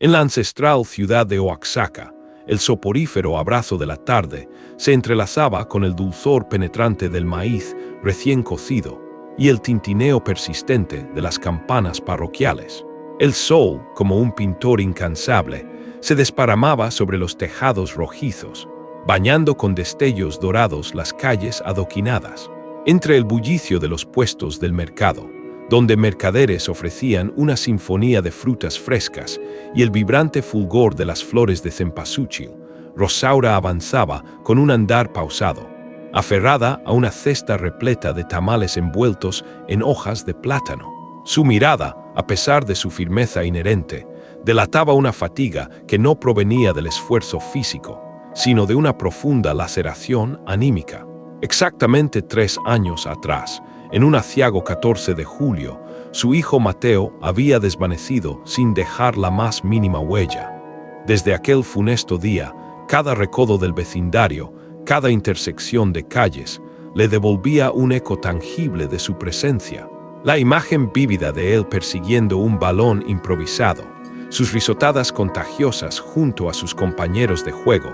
En la ancestral ciudad de Oaxaca, el soporífero abrazo de la tarde se entrelazaba con el dulzor penetrante del maíz recién cocido y el tintineo persistente de las campanas parroquiales. El sol, como un pintor incansable, se desparramaba sobre los tejados rojizos, bañando con destellos dorados las calles adoquinadas. Entre el bullicio de los puestos del mercado, donde mercaderes ofrecían una sinfonía de frutas frescas y el vibrante fulgor de las flores de cempasúchil, Rosaura avanzaba con un andar pausado, aferrada a una cesta repleta de tamales envueltos en hojas de plátano. Su mirada, a pesar de su firmeza inherente, delataba una fatiga que no provenía del esfuerzo físico, sino de una profunda laceración anímica. Exactamente 3 años atrás, en un aciago 14 de julio, su hijo Mateo había desvanecido sin dejar la más mínima huella. Desde aquel funesto día, cada recodo del vecindario, cada intersección de calles, le devolvía un eco tangible de su presencia. La imagen vívida de él persiguiendo un balón improvisado, sus risotadas contagiosas junto a sus compañeros de juego,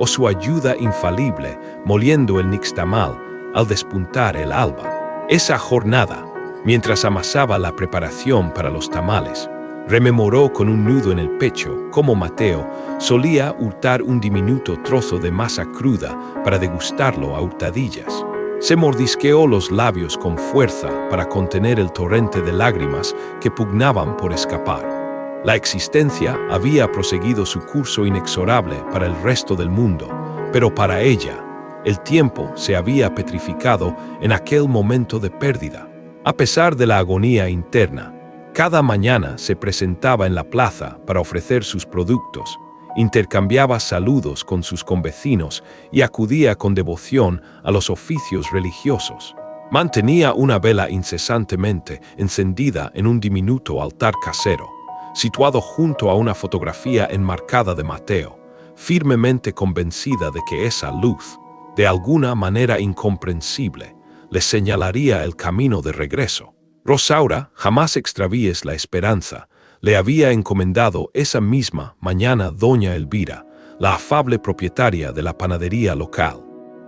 o su ayuda infalible moliendo el nixtamal al despuntar el alba. Esa jornada, mientras amasaba la preparación para los tamales, rememoró con un nudo en el pecho cómo Mateo solía hurtar un diminuto trozo de masa cruda para degustarlo a hurtadillas. Se mordisqueó los labios con fuerza para contener el torrente de lágrimas que pugnaban por escapar. La existencia había proseguido su curso inexorable para el resto del mundo, pero para ella, el tiempo se había petrificado en aquel momento de pérdida. A pesar de la agonía interna, cada mañana se presentaba en la plaza para ofrecer sus productos, intercambiaba saludos con sus convecinos y acudía con devoción a los oficios religiosos. Mantenía una vela incesantemente encendida en un diminuto altar casero, situado junto a una fotografía enmarcada de Mateo, firmemente convencida de que esa luz, de alguna manera incomprensible, le señalaría el camino de regreso. Rosaura, jamás extravíes la esperanza, le había encomendado esa misma mañana doña Elvira, la afable propietaria de la panadería local.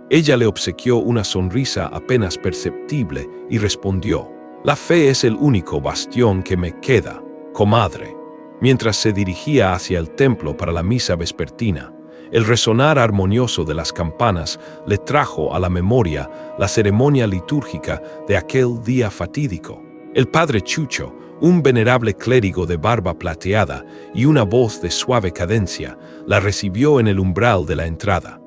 Ella le obsequió una sonrisa apenas perceptible y respondió: «La fe es el único bastión que me queda, comadre». Mientras se dirigía hacia el templo para la misa vespertina, el resonar armonioso de las campanas le trajo a la memoria la ceremonia litúrgica de aquel día fatídico. El padre Chucho, un venerable clérigo de barba plateada y una voz de suave cadencia, la recibió en el umbral de la entrada.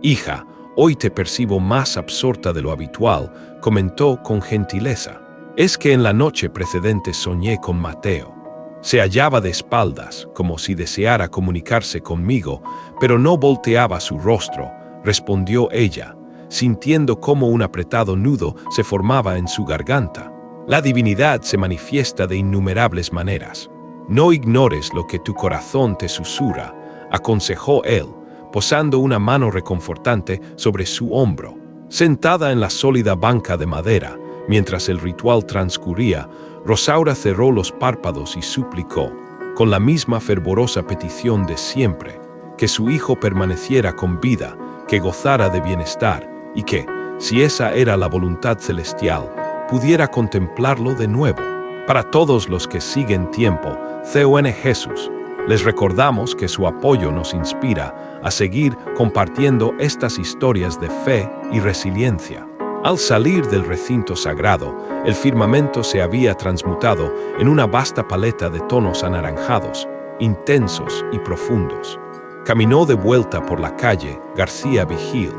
«Hija, hoy te percibo más absorta de lo habitual», comentó con gentileza. «Es que en la noche precedente soñé con Mateo. Se hallaba de espaldas, como si deseara comunicarse conmigo, pero no volteaba su rostro», respondió ella, sintiendo cómo un apretado nudo se formaba en su garganta. «La divinidad se manifiesta de innumerables maneras. No ignores lo que tu corazón te susurra», aconsejó él, posando una mano reconfortante sobre su hombro. Sentada en la sólida banca de madera, mientras el ritual transcurría, Rosaura cerró los párpados y suplicó, con la misma fervorosa petición de siempre, que su hijo permaneciera con vida, que gozara de bienestar y que, si esa era la voluntad celestial, pudiera contemplarlo de nuevo. Para todos los que siguen tiempo, CON Jesús, les recordamos que su apoyo nos inspira a seguir compartiendo estas historias de fe y resiliencia. Al salir del recinto sagrado, el firmamento se había transmutado en una vasta paleta de tonos anaranjados, intensos y profundos. Caminó de vuelta por la calle García Vigil,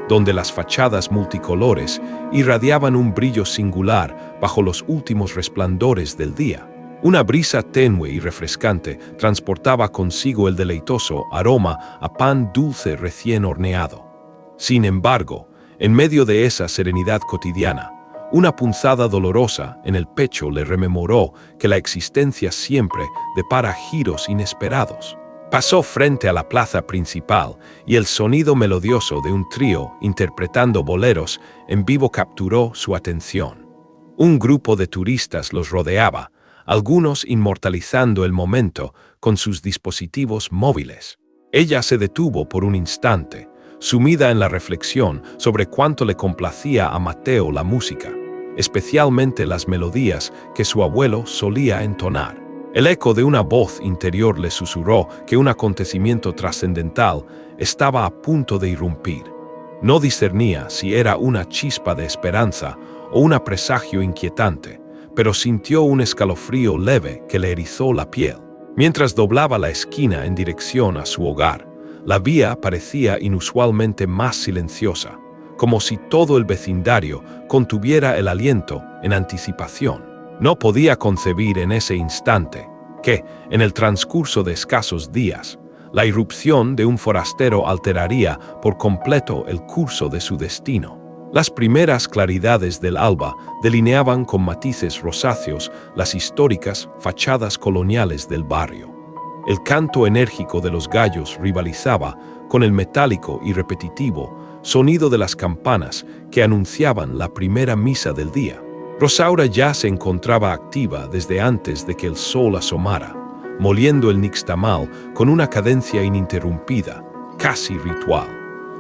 donde las fachadas multicolores irradiaban un brillo singular bajo los últimos resplandores del día. Una brisa tenue y refrescante transportaba consigo el deleitoso aroma a pan dulce recién horneado. Sin embargo, en medio de esa serenidad cotidiana, una punzada dolorosa en el pecho le rememoró que la existencia siempre depara giros inesperados. Pasó frente a la plaza principal y el sonido melodioso de un trío interpretando boleros en vivo capturó su atención. Un grupo de turistas los rodeaba, algunos inmortalizando el momento con sus dispositivos móviles. Ella se detuvo por un instante, sumida en la reflexión sobre cuánto le complacía a Mateo la música, especialmente las melodías que su abuelo solía entonar. El eco de una voz interior le susurró que un acontecimiento trascendental estaba a punto de irrumpir. No discernía si era una chispa de esperanza o un presagio inquietante, pero sintió un escalofrío leve que le erizó la piel. Mientras doblaba la esquina en dirección a su hogar, la vía parecía inusualmente más silenciosa, como si todo el vecindario contuviera el aliento en anticipación. No podía concebir en ese instante que, en el transcurso de escasos días, la irrupción de un forastero alteraría por completo el curso de su destino. Las primeras claridades del alba delineaban con matices rosáceos las históricas fachadas coloniales del barrio. El canto enérgico de los gallos rivalizaba con el metálico y repetitivo sonido de las campanas que anunciaban la primera misa del día. Rosaura ya se encontraba activa desde antes de que el sol asomara, moliendo el nixtamal con una cadencia ininterrumpida, casi ritual,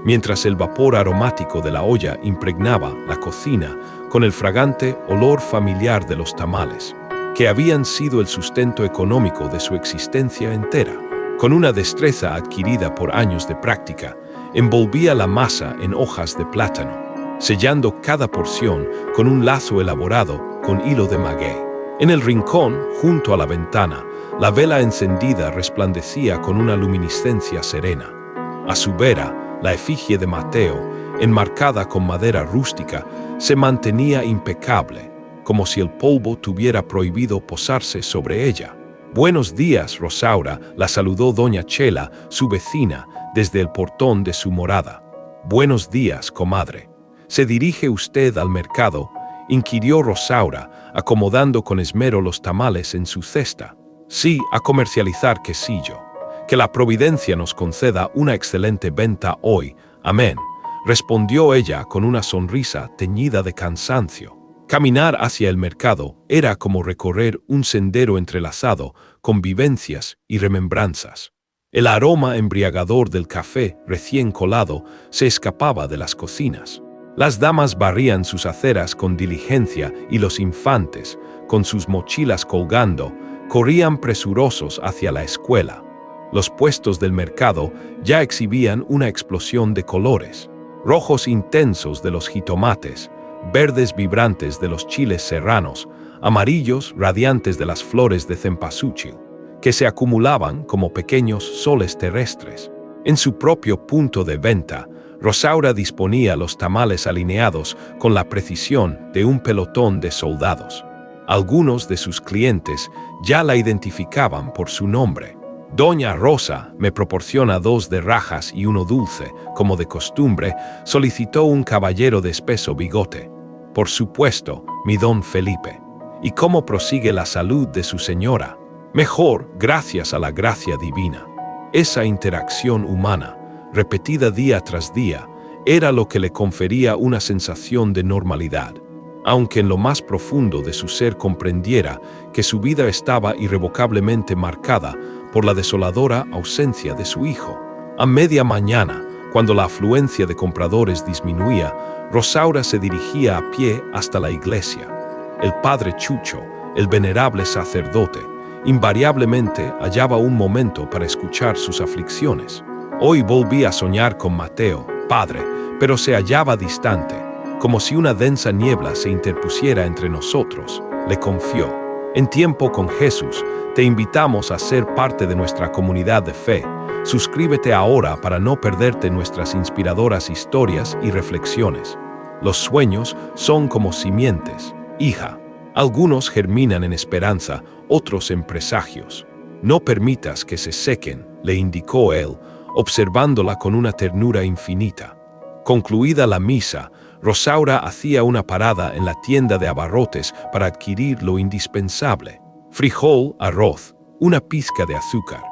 mientras el vapor aromático de la olla impregnaba la cocina con el fragante olor familiar de los tamales, que habían sido el sustento económico de su existencia entera. Con una destreza adquirida por años de práctica, envolvía la masa en hojas de plátano, sellando cada porción con un lazo elaborado con hilo de maguey. En el rincón, junto a la ventana, la vela encendida resplandecía con una luminiscencia serena. A su vera, la efigie de Mateo, enmarcada con madera rústica, se mantenía impecable, como si el polvo tuviera prohibido posarse sobre ella. «Buenos días, Rosaura», la saludó doña Chela, su vecina, desde el portón de su morada. «Buenos días, comadre. ¿Se dirige usted al mercado?», inquirió Rosaura, acomodando con esmero los tamales en su cesta. «Sí, a comercializar quesillo. Que la providencia nos conceda una excelente venta hoy. Amén», respondió ella con una sonrisa teñida de cansancio. Caminar hacia el mercado era como recorrer un sendero entrelazado con vivencias y remembranzas. El aroma embriagador del café recién colado se escapaba de las cocinas. Las damas barrían sus aceras con diligencia y los infantes, con sus mochilas colgando, corrían presurosos hacia la escuela. Los puestos del mercado ya exhibían una explosión de colores: rojos intensos de los jitomates, verdes vibrantes de los chiles serranos, amarillos radiantes de las flores de cempasúchil, que se acumulaban como pequeños soles terrestres. En su propio punto de venta, Rosaura disponía los tamales alineados con la precisión de un pelotón de soldados. Algunos de sus clientes ya la identificaban por su nombre. «Doña Rosa me proporciona 2 de rajas y 1 dulce», como de costumbre, solicitó un caballero de espeso bigote. «Por supuesto, mi don Felipe. ¿Y cómo prosigue la salud de su señora?». «Mejor, gracias a la gracia divina». Esa interacción humana, repetida día tras día, era lo que le confería una sensación de normalidad, aunque en lo más profundo de su ser comprendiera que su vida estaba irrevocablemente marcada por la desoladora ausencia de su hijo. A media mañana, cuando la afluencia de compradores disminuía, Rosaura se dirigía a pie hasta la iglesia. El padre Chucho, el venerable sacerdote, invariablemente hallaba un momento para escuchar sus aflicciones. «Hoy volví a soñar con Mateo, padre, pero se hallaba distante, como si una densa niebla se interpusiera entre nosotros», le confió. «En Tiempo con Jesús, te invitamos a ser parte de nuestra comunidad de fe. Suscríbete ahora para no perderte nuestras inspiradoras historias y reflexiones. Los sueños son como simientes, hija. Algunos germinan en esperanza, otros en presagios. No permitas que se sequen», le indicó él, observándola con una ternura infinita. Concluida la misa, Rosaura hacía una parada en la tienda de abarrotes para adquirir lo indispensable: frijol, arroz, una pizca de azúcar.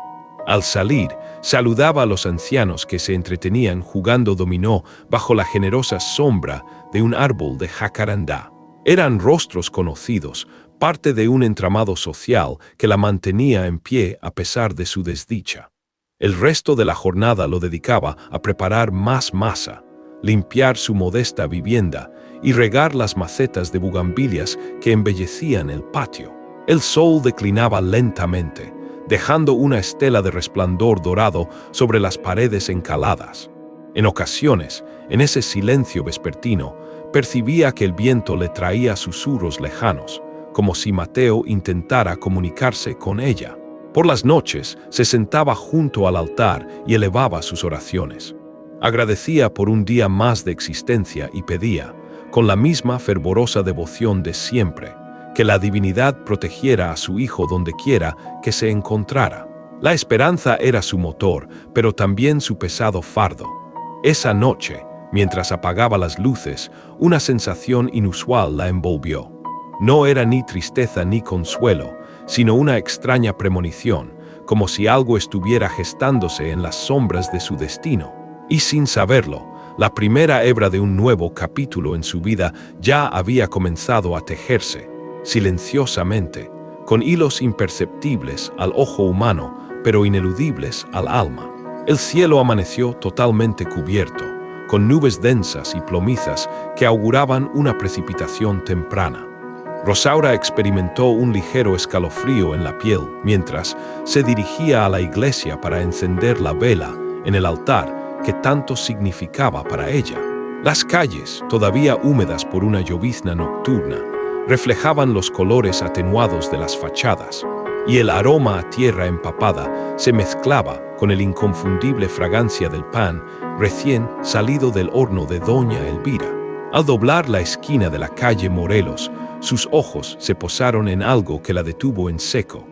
Al salir, saludaba a los ancianos que se entretenían jugando dominó bajo la generosa sombra de un árbol de jacarandá. Eran rostros conocidos, parte de un entramado social que la mantenía en pie a pesar de su desdicha. El resto de la jornada lo dedicaba a preparar más masa, limpiar su modesta vivienda y regar las macetas de bugambilias que embellecían el patio. El sol declinaba lentamente, dejando una estela de resplandor dorado sobre las paredes encaladas. En ocasiones, en ese silencio vespertino, percibía que el viento le traía susurros lejanos, como si Mateo intentara comunicarse con ella. Por las noches se sentaba junto al altar y elevaba sus oraciones. Agradecía por un día más de existencia y pedía, con la misma fervorosa devoción de siempre, que la divinidad protegiera a su hijo donde quiera que se encontrara. La esperanza era su motor, pero también su pesado fardo. Esa noche, mientras apagaba las luces, una sensación inusual la envolvió. No era ni tristeza ni consuelo, sino una extraña premonición, como si algo estuviera gestándose en las sombras de su destino. Y sin saberlo, la primera hebra de un nuevo capítulo en su vida ya había comenzado a tejerse, silenciosamente, con hilos imperceptibles al ojo humano, pero ineludibles al alma. El cielo amaneció totalmente cubierto, con nubes densas y plomizas que auguraban una precipitación temprana. Rosaura experimentó un ligero escalofrío en la piel mientras se dirigía a la iglesia para encender la vela en el altar que tanto significaba para ella. Las calles, todavía húmedas por una llovizna nocturna, reflejaban los colores atenuados de las fachadas, y el aroma a tierra empapada se mezclaba con el inconfundible fragancia del pan recién salido del horno de doña Elvira. Al doblar la esquina de la calle Morelos, sus ojos se posaron en algo que la detuvo en seco.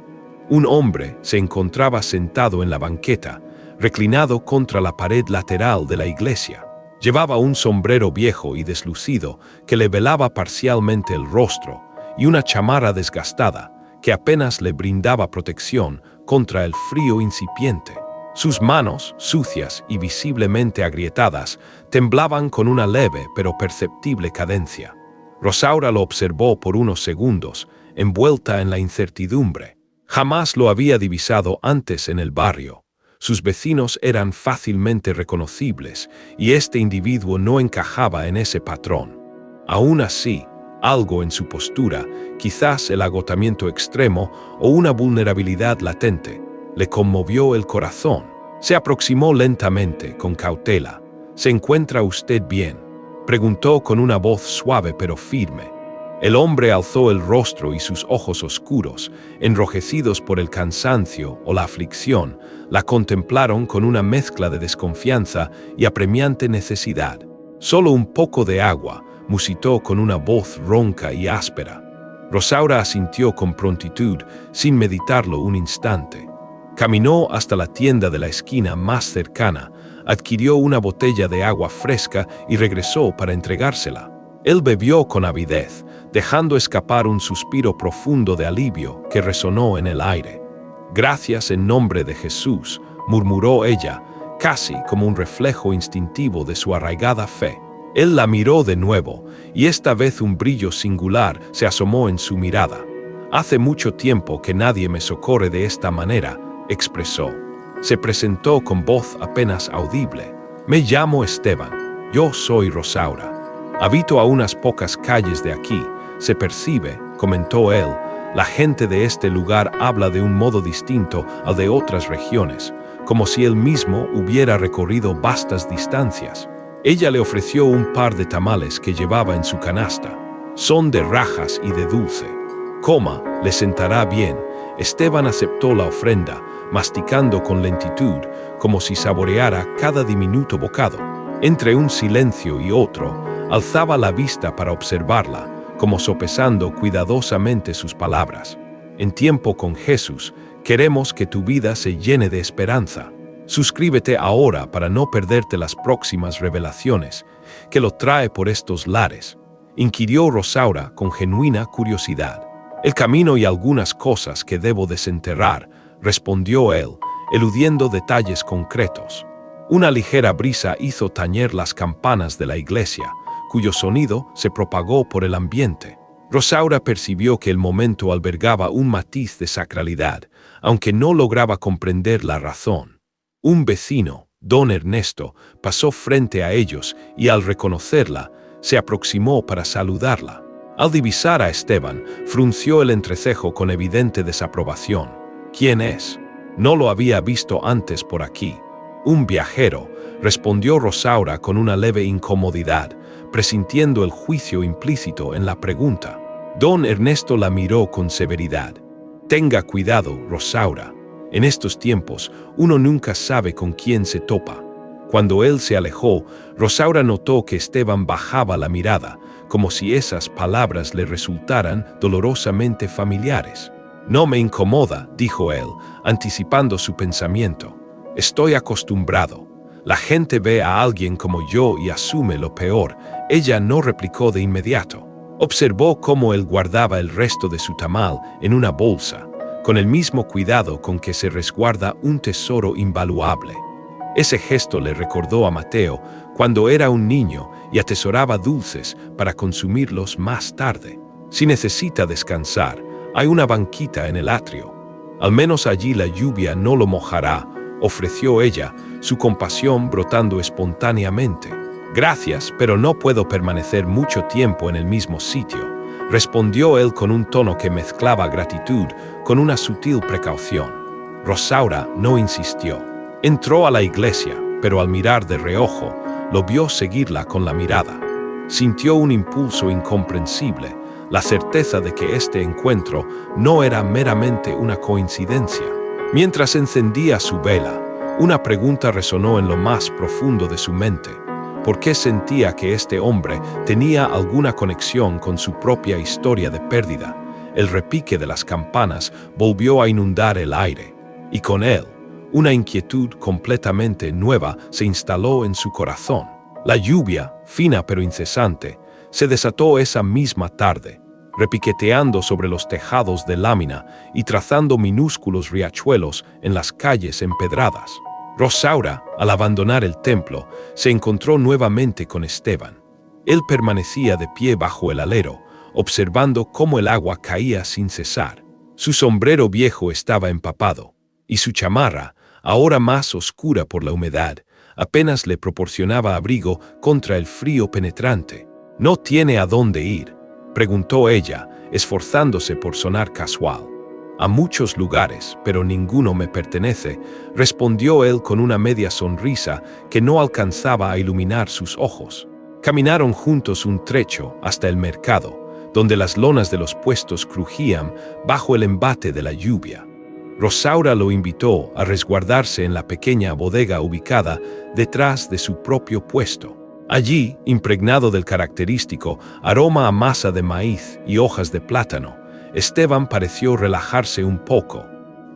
Un hombre se encontraba sentado en la banqueta, reclinado contra la pared lateral de la iglesia. Llevaba un sombrero viejo y deslucido que le velaba parcialmente el rostro y una chamarra desgastada que apenas le brindaba protección contra el frío incipiente. Sus manos, sucias y visiblemente agrietadas, temblaban con una leve pero perceptible cadencia. Rosaura lo observó por unos segundos, envuelta en la incertidumbre. Jamás lo había divisado antes en el barrio. Sus vecinos eran fácilmente reconocibles y este individuo no encajaba en ese patrón. Aún así, algo en su postura, quizás el agotamiento extremo o una vulnerabilidad latente, le conmovió el corazón. Se aproximó lentamente, con cautela. ¿Se encuentra usted bien?, preguntó con una voz suave pero firme. El hombre alzó el rostro y sus ojos oscuros, enrojecidos por el cansancio o la aflicción, la contemplaron con una mezcla de desconfianza y apremiante necesidad. «Solo un poco de agua», musitó con una voz ronca y áspera. Rosaura asintió con prontitud, sin meditarlo un instante. Caminó hasta la tienda de la esquina más cercana, adquirió una botella de agua fresca y regresó para entregársela. Él bebió con avidez, dejando escapar un suspiro profundo de alivio que resonó en el aire. «Gracias en nombre de Jesús», murmuró ella, casi como un reflejo instintivo de su arraigada fe. Él la miró de nuevo, y esta vez un brillo singular se asomó en su mirada. «Hace mucho tiempo que nadie me socorre de esta manera», expresó. Se presentó con voz apenas audible. «Me llamo Esteban. Yo soy Rosaura. Habito a unas pocas calles de aquí. Se percibe», comentó él, «la gente de este lugar habla de un modo distinto al de otras regiones, como si él mismo hubiera recorrido vastas distancias». Ella le ofreció un par de tamales que llevaba en su canasta. «Son de rajas y de dulce. Coma, le sentará bien». Esteban aceptó la ofrenda, masticando con lentitud, como si saboreara cada diminuto bocado. Entre un silencio y otro, alzaba la vista para observarla, como sopesando cuidadosamente sus palabras. «En tiempo con Jesús, queremos que tu vida se llene de esperanza. Suscríbete ahora para no perderte las próximas revelaciones que lo trae por estos lares», inquirió Rosaura con genuina curiosidad. «El camino y algunas cosas que debo desenterrar», respondió él, eludiendo detalles concretos. Una ligera brisa hizo tañer las campanas de la iglesia, cuyo sonido se propagó por el ambiente. Rosaura percibió que el momento albergaba un matiz de sacralidad, aunque no lograba comprender la razón. Un vecino, don Ernesto, pasó frente a ellos y al reconocerla, se aproximó para saludarla. Al divisar a Esteban, frunció el entrecejo con evidente desaprobación. ¿Quién es? No lo había visto antes por aquí. Un viajero, respondió Rosaura con una leve incomodidad, presintiendo el juicio implícito en la pregunta. Don Ernesto la miró con severidad. Tenga cuidado, Rosaura. En estos tiempos, uno nunca sabe con quién se topa. Cuando él se alejó, Rosaura notó que Esteban bajaba la mirada, como si esas palabras le resultaran dolorosamente familiares. No me incomoda, dijo él, anticipando su pensamiento. Estoy acostumbrado. La gente ve a alguien como yo y asume lo peor. Ella no replicó de inmediato. Observó cómo él guardaba el resto de su tamal en una bolsa, con el mismo cuidado con que se resguarda un tesoro invaluable. Ese gesto le recordó a Mateo cuando era un niño y atesoraba dulces para consumirlos más tarde. Si necesita descansar, hay una banquita en el atrio. Al menos allí la lluvia no lo mojará, ofreció ella, su compasión brotando espontáneamente. Gracias, pero no puedo permanecer mucho tiempo en el mismo sitio, respondió él con un tono que mezclaba gratitud con una sutil precaución. Rosaura no insistió. Entró a la iglesia, pero al mirar de reojo, lo vio seguirla con la mirada. Sintió un impulso incomprensible, la certeza de que este encuentro no era meramente una coincidencia. Mientras encendía su vela, una pregunta resonó en lo más profundo de su mente. ¿Por qué sentía que este hombre tenía alguna conexión con su propia historia de pérdida? El repique de las campanas volvió a inundar el aire, y con él, una inquietud completamente nueva se instaló en su corazón. La lluvia, fina pero incesante, se desató esa misma tarde, repiqueteando sobre los tejados de lámina y trazando minúsculos riachuelos en las calles empedradas. Rosaura, al abandonar el templo, se encontró nuevamente con Esteban. Él permanecía de pie bajo el alero, observando cómo el agua caía sin cesar. Su sombrero viejo estaba empapado, y su chamarra, ahora más oscura por la humedad, apenas le proporcionaba abrigo contra el frío penetrante. ¿No tiene a dónde ir?, preguntó ella, esforzándose por sonar casual. A muchos lugares, pero ninguno me pertenece, respondió él con una media sonrisa que no alcanzaba a iluminar sus ojos. Caminaron juntos un trecho hasta el mercado, donde las lonas de los puestos crujían bajo el embate de la lluvia. Rosaura lo invitó a resguardarse en la pequeña bodega ubicada detrás de su propio puesto. Allí, impregnado del característico aroma a masa de maíz y hojas de plátano, Esteban pareció relajarse un poco.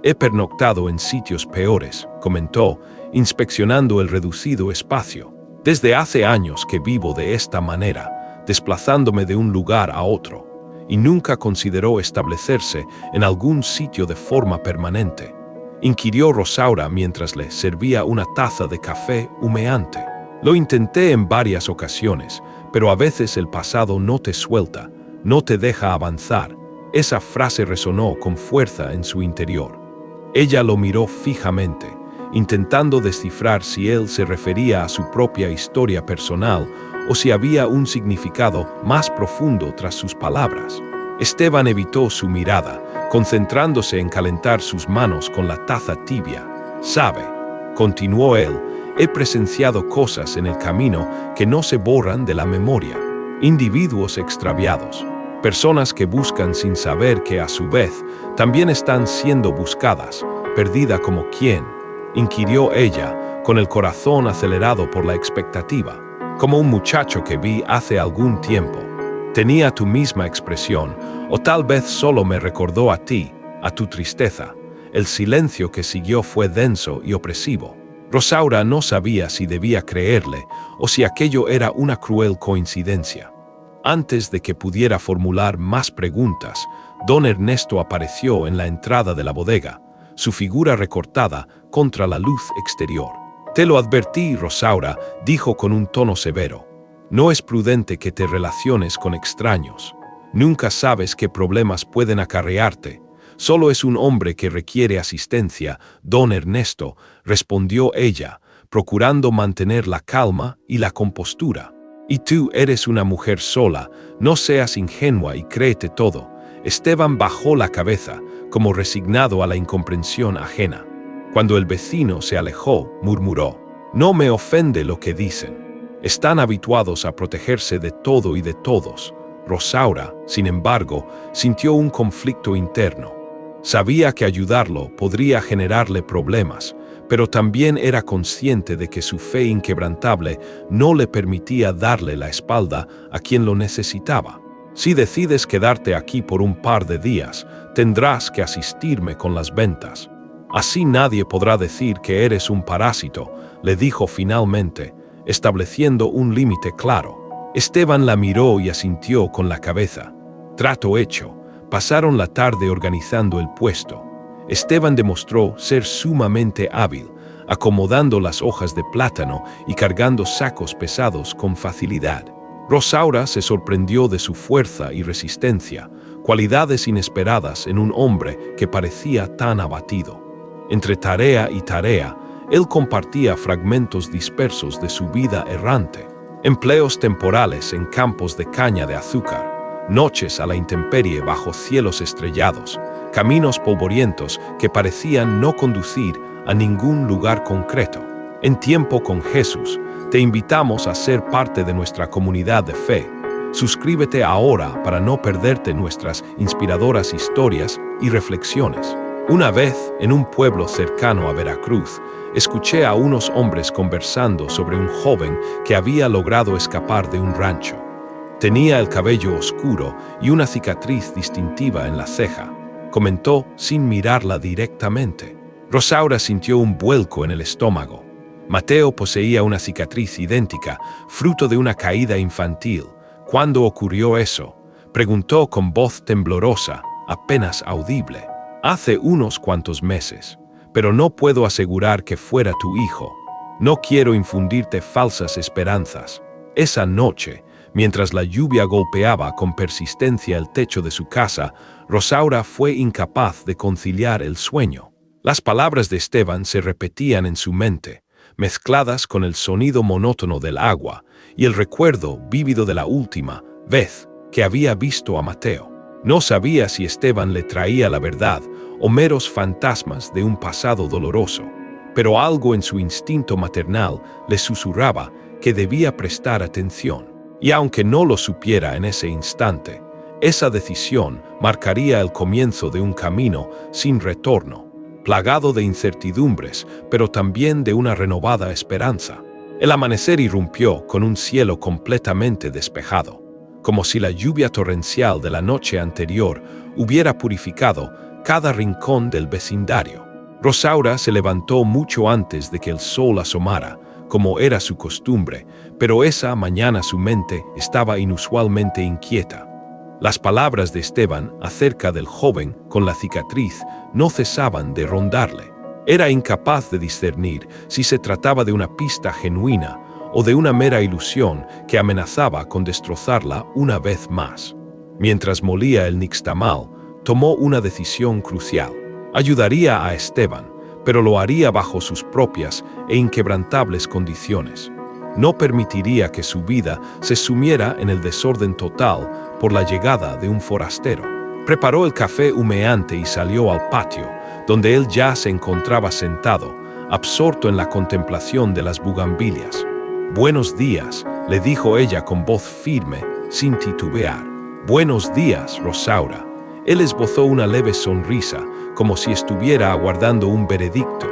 He pernoctado en sitios peores, comentó, inspeccionando el reducido espacio. Desde hace años que vivo de esta manera, desplazándome de un lugar a otro, y nunca consideró establecerse en algún sitio de forma permanente, inquirió Rosaura mientras le servía una taza de café humeante. Lo intenté en varias ocasiones, pero a veces el pasado no te suelta, no te deja avanzar. Esa frase resonó con fuerza en su interior. Ella lo miró fijamente, intentando descifrar si él se refería a su propia historia personal o si había un significado más profundo tras sus palabras. Esteban evitó su mirada, concentrándose en calentar sus manos con la taza tibia. «Sabe», continuó él, «he presenciado cosas en el camino que no se borran de la memoria. Individuos extraviados, personas que buscan sin saber que a su vez también están siendo buscadas, perdida como quién», inquirió ella, con el corazón acelerado por la expectativa. «Como un muchacho que vi hace algún tiempo. Tenía tu misma expresión, o tal vez solo me recordó a ti, a tu tristeza». El silencio que siguió fue denso y opresivo. Rosaura no sabía si debía creerle o si aquello era una cruel coincidencia. Antes de que pudiera formular más preguntas, don Ernesto apareció en la entrada de la bodega, su figura recortada contra la luz exterior. «Te lo advertí, Rosaura», dijo con un tono severo. «No es prudente que te relaciones con extraños. Nunca sabes qué problemas pueden acarrearte. Solo es un hombre que requiere asistencia, don Ernesto, respondió ella, procurando mantener la calma y la compostura. Y tú eres una mujer sola, no seas ingenua y créete todo. Esteban bajó la cabeza, como resignado a la incomprensión ajena. Cuando el vecino se alejó, murmuró: «No me ofende lo que dicen. Están habituados a protegerse de todo y de todos». Rosaura, sin embargo, sintió un conflicto interno. Sabía que ayudarlo podría generarle problemas, pero también era consciente de que su fe inquebrantable no le permitía darle la espalda a quien lo necesitaba. «Si decides quedarte aquí por un par de días, tendrás que asistirme con las ventas. Así nadie podrá decir que eres un parásito», le dijo finalmente, estableciendo un límite claro. Esteban la miró y asintió con la cabeza. Trato hecho. Pasaron la tarde organizando el puesto. Esteban demostró ser sumamente hábil, acomodando las hojas de plátano y cargando sacos pesados con facilidad. Rosaura se sorprendió de su fuerza y resistencia, cualidades inesperadas en un hombre que parecía tan abatido. Entre tarea y tarea, él compartía fragmentos dispersos de su vida errante. Empleos temporales en campos de caña de azúcar, noches a la intemperie bajo cielos estrellados, caminos polvorientos que parecían no conducir a ningún lugar concreto. En Tiempo con Jesús, te invitamos a ser parte de nuestra comunidad de fe. Suscríbete ahora para no perderte nuestras inspiradoras historias y reflexiones. Una vez, en un pueblo cercano a Veracruz, escuché a unos hombres conversando sobre un joven que había logrado escapar de un rancho. Tenía el cabello oscuro y una cicatriz distintiva en la ceja, comentó sin mirarla directamente. Rosaura sintió un vuelco en el estómago. Mateo poseía una cicatriz idéntica, fruto de una caída infantil. ¿Cuándo ocurrió eso?, preguntó con voz temblorosa, apenas audible. Hace unos cuantos meses, pero no puedo asegurar que fuera tu hijo. No quiero infundirte falsas esperanzas. Esa noche, mientras la lluvia golpeaba con persistencia el techo de su casa, Rosaura fue incapaz de conciliar el sueño. Las palabras de Esteban se repetían en su mente, mezcladas con el sonido monótono del agua y el recuerdo vívido de la última vez que había visto a Mateo. No sabía si Esteban le traía la verdad o meros fantasmas de un pasado doloroso, pero algo en su instinto maternal le susurraba que debía prestar atención. Y aunque no lo supiera en ese instante, esa decisión marcaría el comienzo de un camino sin retorno, plagado de incertidumbres, pero también de una renovada esperanza. El amanecer irrumpió con un cielo completamente despejado, como si la lluvia torrencial de la noche anterior hubiera purificado cada rincón del vecindario. Rosaura se levantó mucho antes de que el sol asomara, como era su costumbre, pero esa mañana su mente estaba inusualmente inquieta. Las palabras de Esteban acerca del joven con la cicatriz no cesaban de rondarle. Era incapaz de discernir si se trataba de una pista genuina o de una mera ilusión que amenazaba con destrozarla una vez más. Mientras molía el nixtamal, tomó una decisión crucial. Ayudaría a Esteban, pero lo haría bajo sus propias e inquebrantables condiciones. No permitiría que su vida se sumiera en el desorden total por la llegada de un forastero. Preparó el café humeante y salió al patio, donde él ya se encontraba sentado, absorto en la contemplación de las bugambilias. «Buenos días», le dijo ella con voz firme, sin titubear. «Buenos días, Rosaura». Él esbozó una leve sonrisa, como si estuviera aguardando un veredicto.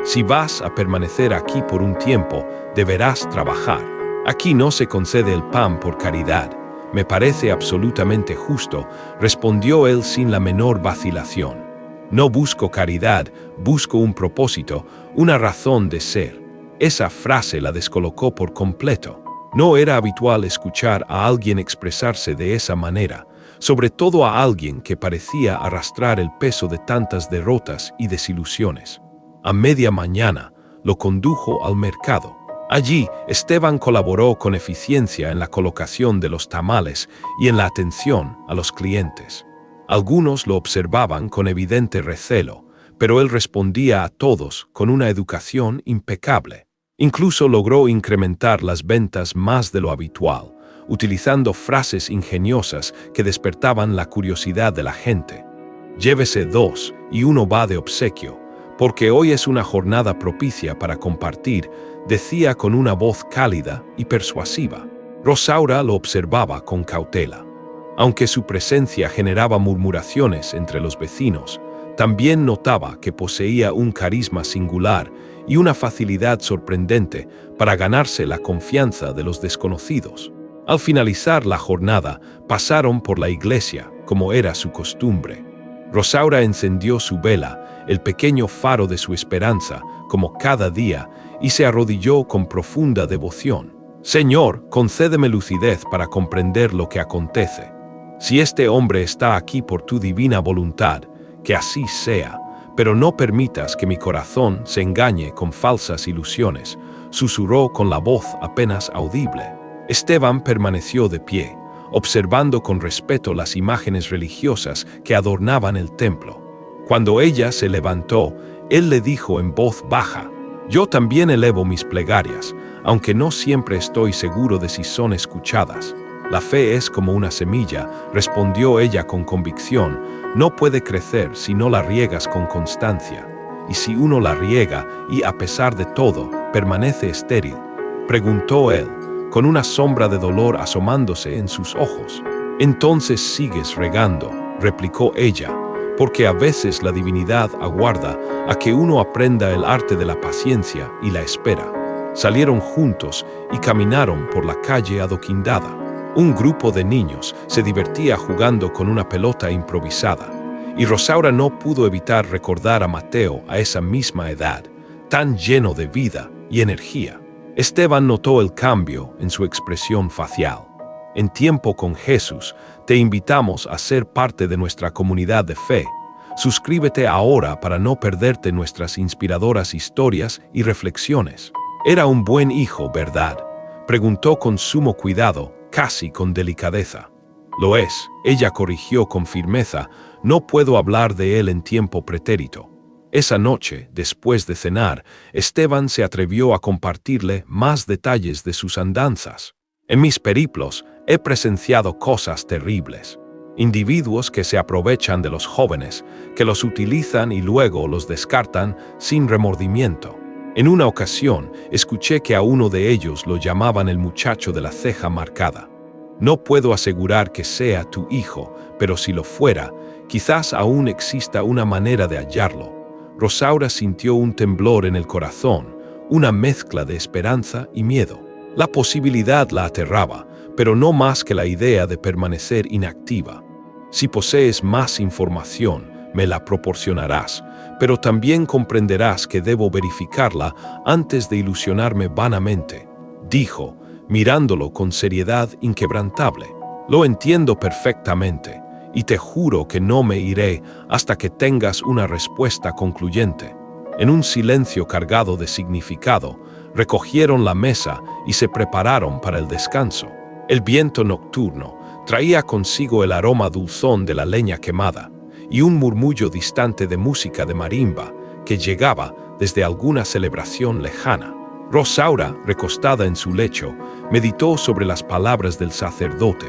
«Si vas a permanecer aquí por un tiempo, deberás trabajar. Aquí no se concede el pan por caridad. Me parece absolutamente justo», respondió él sin la menor vacilación. «No busco caridad, busco un propósito, una razón de ser». Esa frase la descolocó por completo. No era habitual escuchar a alguien expresarse de esa manera, sobre todo a alguien que parecía arrastrar el peso de tantas derrotas y desilusiones. A media mañana lo condujo al mercado. Allí, Esteban colaboró con eficiencia en la colocación de los tamales y en la atención a los clientes. Algunos lo observaban con evidente recelo, pero él respondía a todos con una educación impecable. Incluso logró incrementar las ventas más de lo habitual, utilizando frases ingeniosas que despertaban la curiosidad de la gente. Llévese 2 y 1 va de obsequio, porque hoy es una jornada propicia para compartir, decía con una voz cálida y persuasiva. Rosaura lo observaba con cautela. Aunque su presencia generaba murmuraciones entre los vecinos, también notaba que poseía un carisma singular y una facilidad sorprendente para ganarse la confianza de los desconocidos. Al finalizar la jornada, pasaron por la iglesia, como era su costumbre. Rosaura encendió su vela, el pequeño faro de su esperanza, como cada día, y se arrodilló con profunda devoción. Señor, concédeme lucidez para comprender lo que acontece. Si este hombre está aquí por tu divina voluntad, que así sea, pero no permitas que mi corazón se engañe con falsas ilusiones, susurró con la voz apenas audible. Esteban permaneció de pie, observando con respeto las imágenes religiosas que adornaban el templo. Cuando ella se levantó, él le dijo en voz baja: «Yo también elevo mis plegarias, aunque no siempre estoy seguro de si son escuchadas. La fe es como una semilla», respondió ella con convicción, «no puede crecer si no la riegas con constancia. Y si uno la riega y, a pesar de todo, permanece estéril», preguntó él, con una sombra de dolor asomándose en sus ojos. «Entonces sigues regando», replicó ella, «porque a veces la divinidad aguarda a que uno aprenda el arte de la paciencia y la espera». Salieron juntos y caminaron por la calle adoquindada. Un grupo de niños se divertía jugando con una pelota improvisada, y Rosaura no pudo evitar recordar a Mateo a esa misma edad, tan lleno de vida y energía. Esteban notó el cambio en su expresión facial. En Tiempo con Jesús, te invitamos a ser parte de nuestra comunidad de fe. Suscríbete ahora para no perderte nuestras inspiradoras historias y reflexiones. «¿Era un buen hijo, verdad?», preguntó con sumo cuidado, casi con delicadeza. «Lo es», ella corrigió con firmeza, «no puedo hablar de él en tiempo pretérito». Esa noche, después de cenar, Esteban se atrevió a compartirle más detalles de sus andanzas. «En mis periplos he presenciado cosas terribles. Individuos que se aprovechan de los jóvenes, que los utilizan y luego los descartan sin remordimiento. En una ocasión, escuché que a uno de ellos lo llamaban el muchacho de la ceja marcada. No puedo asegurar que sea tu hijo, pero si lo fuera, quizás aún exista una manera de hallarlo». Rosaura sintió un temblor en el corazón, una mezcla de esperanza y miedo. La posibilidad la aterraba, pero no más que la idea de permanecer inactiva. «Si posees más información, me la proporcionarás, pero también comprenderás que debo verificarla antes de ilusionarme vanamente», dijo, mirándolo con seriedad inquebrantable. «Lo entiendo perfectamente, y te juro que no me iré hasta que tengas una respuesta concluyente». En un silencio cargado de significado, recogieron la mesa y se prepararon para el descanso. El viento nocturno traía consigo el aroma dulzón de la leña quemada y un murmullo distante de música de marimba que llegaba desde alguna celebración lejana. Rosaura, recostada en su lecho, meditó sobre las palabras del sacerdote.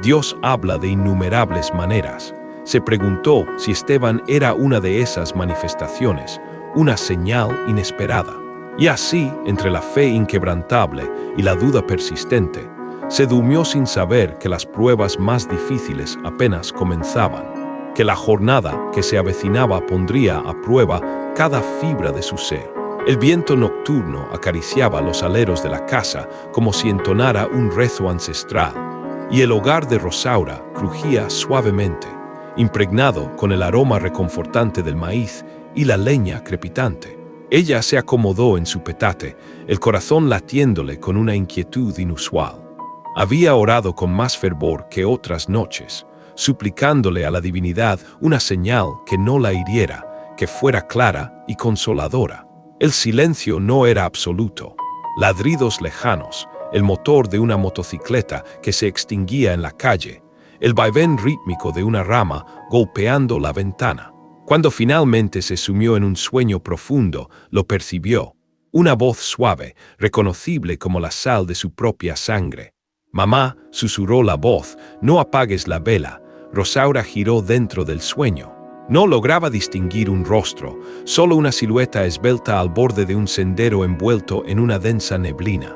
Dios habla de innumerables maneras. Se preguntó si Esteban era una de esas manifestaciones, una señal inesperada. Y así, entre la fe inquebrantable y la duda persistente, se durmió sin saber que las pruebas más difíciles apenas comenzaban, que la jornada que se avecinaba pondría a prueba cada fibra de su ser. El viento nocturno acariciaba los aleros de la casa como si entonara un rezo ancestral, y el hogar de Rosaura crujía suavemente, impregnado con el aroma reconfortante del maíz y la leña crepitante. Ella se acomodó en su petate, el corazón latiéndole con una inquietud inusual. Había orado con más fervor que otras noches, suplicándole a la divinidad una señal que no la hiriera, que fuera clara y consoladora. El silencio no era absoluto. ladridos lejanos, el motor de una motocicleta que se extinguía en la calle, el vaivén rítmico de una rama golpeando la ventana. Cuando finalmente se sumió en un sueño profundo, lo percibió. Una voz suave, reconocible como la sal de su propia sangre. «Mamá», susurró la voz, «no apagues la vela». Rosaura giró dentro del sueño. No lograba distinguir un rostro, solo una silueta esbelta al borde de un sendero envuelto en una densa neblina.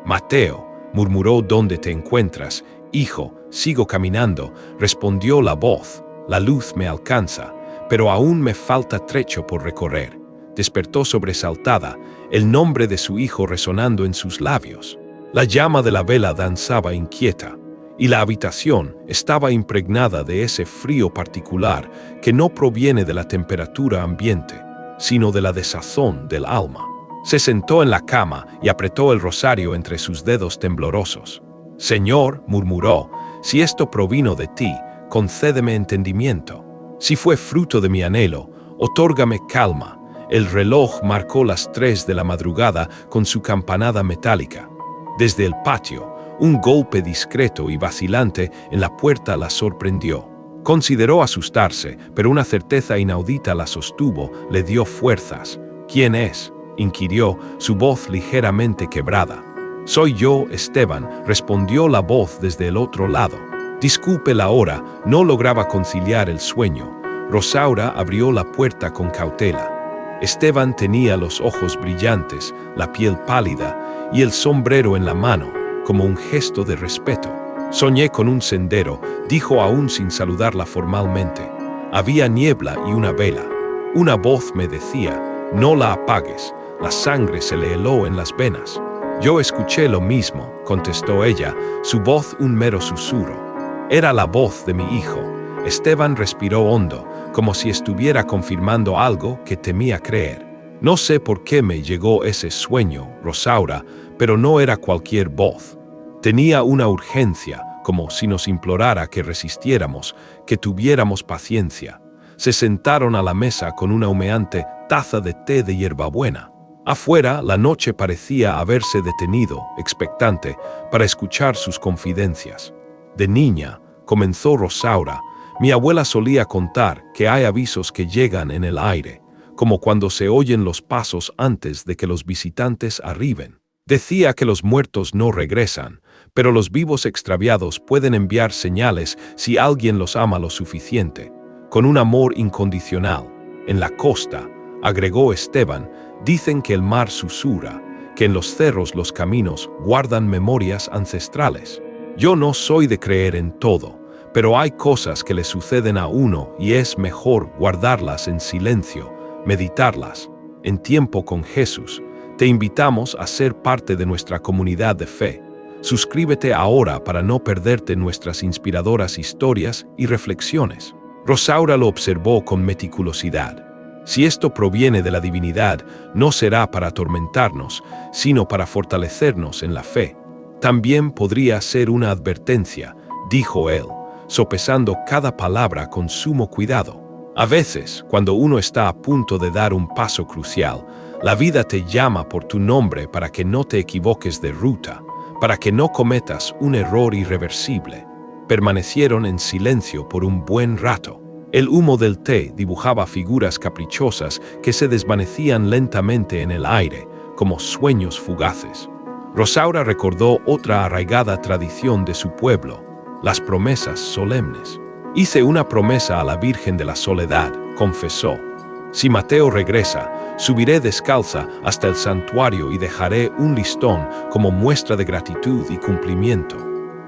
«Mateo», murmuró, «¿dónde te encuentras?» «Hijo, sigo caminando», respondió la voz. «La luz me alcanza, pero aún me falta trecho por recorrer». Despertó sobresaltada, el nombre de su hijo resonando en sus labios. La llama de la vela danzaba inquieta, y la habitación estaba impregnada de ese frío particular que no proviene de la temperatura ambiente, sino de la desazón del alma. Se sentó en la cama y apretó el rosario entre sus dedos temblorosos. «Señor», murmuró, «si esto provino de ti, concédeme entendimiento. Si fue fruto de mi anhelo, otórgame calma». El reloj marcó las 3 de la madrugada con su campanada metálica. Desde el patio, un golpe discreto y vacilante en la puerta la sorprendió. Consideró asustarse, pero una certeza inaudita la sostuvo, le dio fuerzas. «¿Quién es?», inquirió, su voz ligeramente quebrada. «Soy yo, Esteban», respondió la voz desde el otro lado. «Disculpe la hora», no lograba conciliar el sueño. Rosaura abrió la puerta con cautela. Esteban tenía los ojos brillantes, la piel pálida y el sombrero en la mano, como un gesto de respeto. «Soñé con un sendero», dijo aún sin saludarla formalmente. «Había niebla y una vela. Una voz me decía, no la apagues». La sangre se le heló en las venas. «Yo escuché lo mismo», contestó ella, su voz un mero susurro. Era la voz de mi hijo. Esteban respiró hondo, como si estuviera confirmando algo que temía creer. «No sé por qué me llegó ese sueño, Rosaura, pero no era cualquier voz. Tenía una urgencia, como si nos implorara que resistiéramos, que tuviéramos paciencia». Se sentaron a la mesa con una humeante taza de té de hierbabuena. Afuera, la noche parecía haberse detenido, expectante, para escuchar sus confidencias. «De niña», comenzó Rosaura, «mi abuela solía contar que hay avisos que llegan en el aire, como cuando se oyen los pasos antes de que los visitantes arriben. Decía que los muertos no regresan, pero los vivos extraviados pueden enviar señales si alguien los ama lo suficiente, con un amor incondicional. En la costa», agregó Esteban, «dicen que el mar susurra, que en los cerros los caminos guardan memorias ancestrales. Yo no soy de creer en todo, pero hay cosas que le suceden a uno y es mejor guardarlas en silencio, meditarlas. En Tiempo con Jesús, te invitamos a ser parte de nuestra comunidad de fe. Suscríbete ahora para no perderte nuestras inspiradoras historias y reflexiones». Rosaura lo observó con meticulosidad. Si esto proviene de la divinidad, no será para atormentarnos, sino para fortalecernos en la fe. También podría ser una advertencia, dijo él, sopesando cada palabra con sumo cuidado. A veces, cuando uno está a punto de dar un paso crucial, la vida te llama por tu nombre para que no te equivoques de ruta, para que no cometas un error irreversible. Permanecieron en silencio por un buen rato. El humo del té dibujaba figuras caprichosas que se desvanecían lentamente en el aire, como sueños fugaces. Rosaura recordó otra arraigada tradición de su pueblo, las promesas solemnes. «Hice una promesa a la Virgen de la Soledad», confesó. «Si Mateo regresa, subiré descalza hasta el santuario y dejaré un listón como muestra de gratitud y cumplimiento.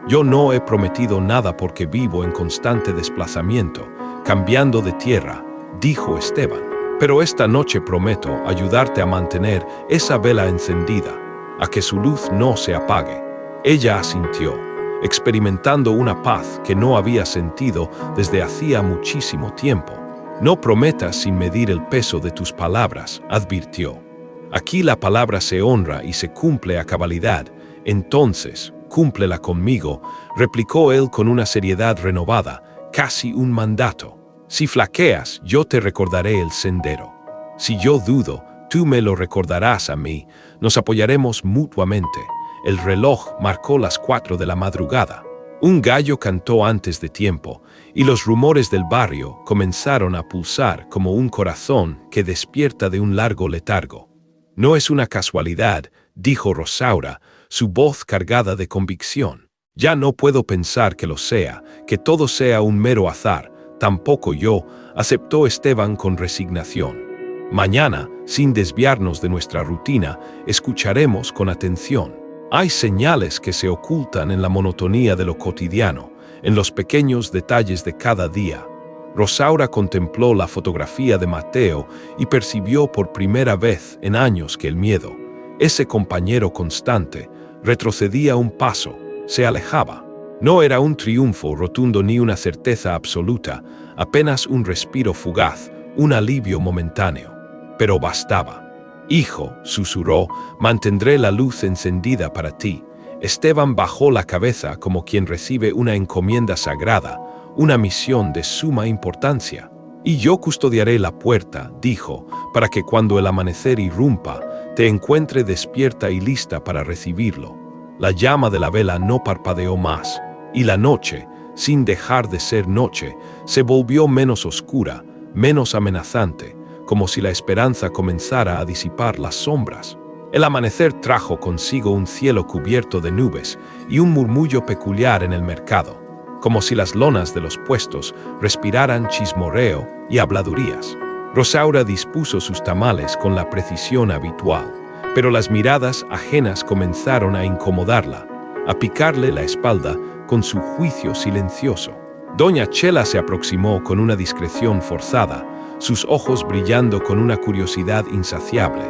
Yo no he prometido nada porque vivo en constante desplazamiento, cambiando de tierra», dijo Esteban. «Pero esta noche prometo ayudarte a mantener esa vela encendida, a que su luz no se apague». Ella asintió, experimentando una paz que no había sentido desde hacía muchísimo tiempo. «No prometas sin medir el peso de tus palabras», advirtió. «Aquí la palabra se honra y se cumple a cabalidad. Entonces, cúmplela conmigo», replicó él con una seriedad renovada, casi un mandato. «Si flaqueas, yo te recordaré el sendero. Si yo dudo, Tú me lo recordarás a mí, nos apoyaremos mutuamente. El reloj marcó las 4 de la madrugada. Un gallo cantó antes de tiempo, y los rumores del barrio comenzaron a pulsar como un corazón que despierta de un largo letargo. No es una casualidad, dijo Rosaura, su voz cargada de convicción. Ya no puedo pensar que lo sea, que todo sea un mero azar. Tampoco yo, aceptó Esteban con resignación. Mañana, sin desviarnos de nuestra rutina, escucharemos con atención. Hay señales que se ocultan en la monotonía de lo cotidiano, en los pequeños detalles de cada día. Rosaura contempló la fotografía de Mateo y percibió por primera vez en años que el miedo, ese compañero constante, retrocedía un paso, se alejaba. No era un triunfo rotundo ni una certeza absoluta, apenas un respiro fugaz, un alivio momentáneo. Pero bastaba. Hijo, susurró, mantendré la luz encendida para ti. Esteban bajó la cabeza como quien recibe una encomienda sagrada, una misión de suma importancia. Y yo custodiaré la puerta, dijo, para que cuando el amanecer irrumpa, te encuentre despierta y lista para recibirlo. La llama de la vela no parpadeó más, y la noche, sin dejar de ser noche, se volvió menos oscura, menos amenazante, como si la esperanza comenzara a disipar las sombras. El amanecer trajo consigo un cielo cubierto de nubes y un murmullo peculiar en el mercado, como si las lonas de los puestos respiraran chismorreo y habladurías. Rosaura dispuso sus tamales con la precisión habitual, pero las miradas ajenas comenzaron a incomodarla, a picarle la espalda con su juicio silencioso. Doña Chela se aproximó con una discreción forzada, sus ojos brillando con una curiosidad insaciable.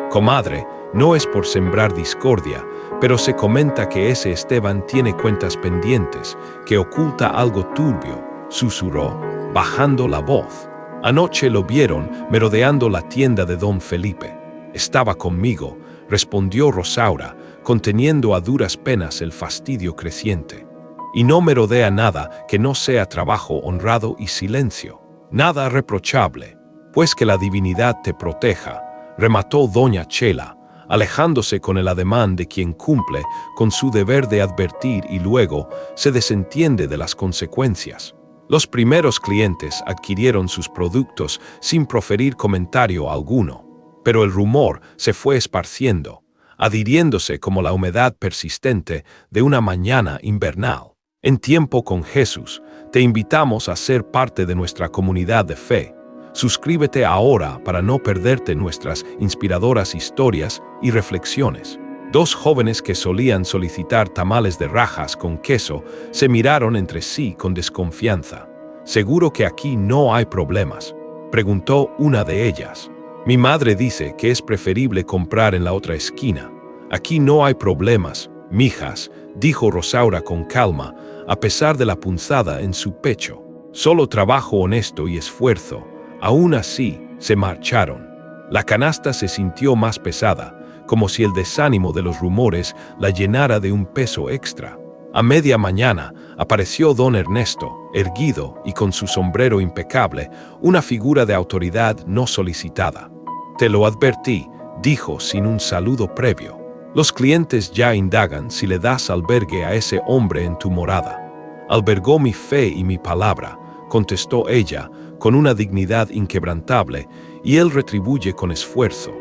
Comadre, no es por sembrar discordia, pero se comenta que ese Esteban tiene cuentas pendientes, que oculta algo turbio, susurró, bajando la voz. Anoche lo vieron merodeando la tienda de don Felipe. Estaba conmigo, respondió Rosaura, conteniendo a duras penas el fastidio creciente. Y no merodea nada que no sea trabajo honrado y silencio. Nada reprochable, pues que la divinidad te proteja, remató doña Chela, alejándose con el ademán de quien cumple con su deber de advertir y luego se desentiende de las consecuencias. Los primeros clientes adquirieron sus productos sin proferir comentario alguno, pero el rumor se fue esparciendo, adhiriéndose como la humedad persistente de una mañana invernal. En Tiempo con Jesús, te invitamos a ser parte de nuestra comunidad de fe. Suscríbete ahora para no perderte nuestras inspiradoras historias y reflexiones. Dos jóvenes que solían solicitar tamales de rajas con queso se miraron entre sí con desconfianza. ¿Seguro que aquí no hay problemas?, preguntó una de ellas. Mi madre dice que es preferible comprar en la otra esquina. Aquí no hay problemas, mijas, dijo Rosaura con calma, a pesar de la punzada en su pecho. Solo trabajo honesto y esfuerzo. Aún así, se marcharon. La canasta se sintió más pesada, como si el desánimo de los rumores la llenara de un peso extra. A media mañana apareció don Ernesto, erguido y con su sombrero impecable, una figura de autoridad no solicitada. Te lo advertí, dijo sin un saludo previo. Los clientes ya indagan si le das albergue a ese hombre en tu morada. Albergó mi fe y mi palabra, contestó ella, con una dignidad inquebrantable, y él retribuye con esfuerzo.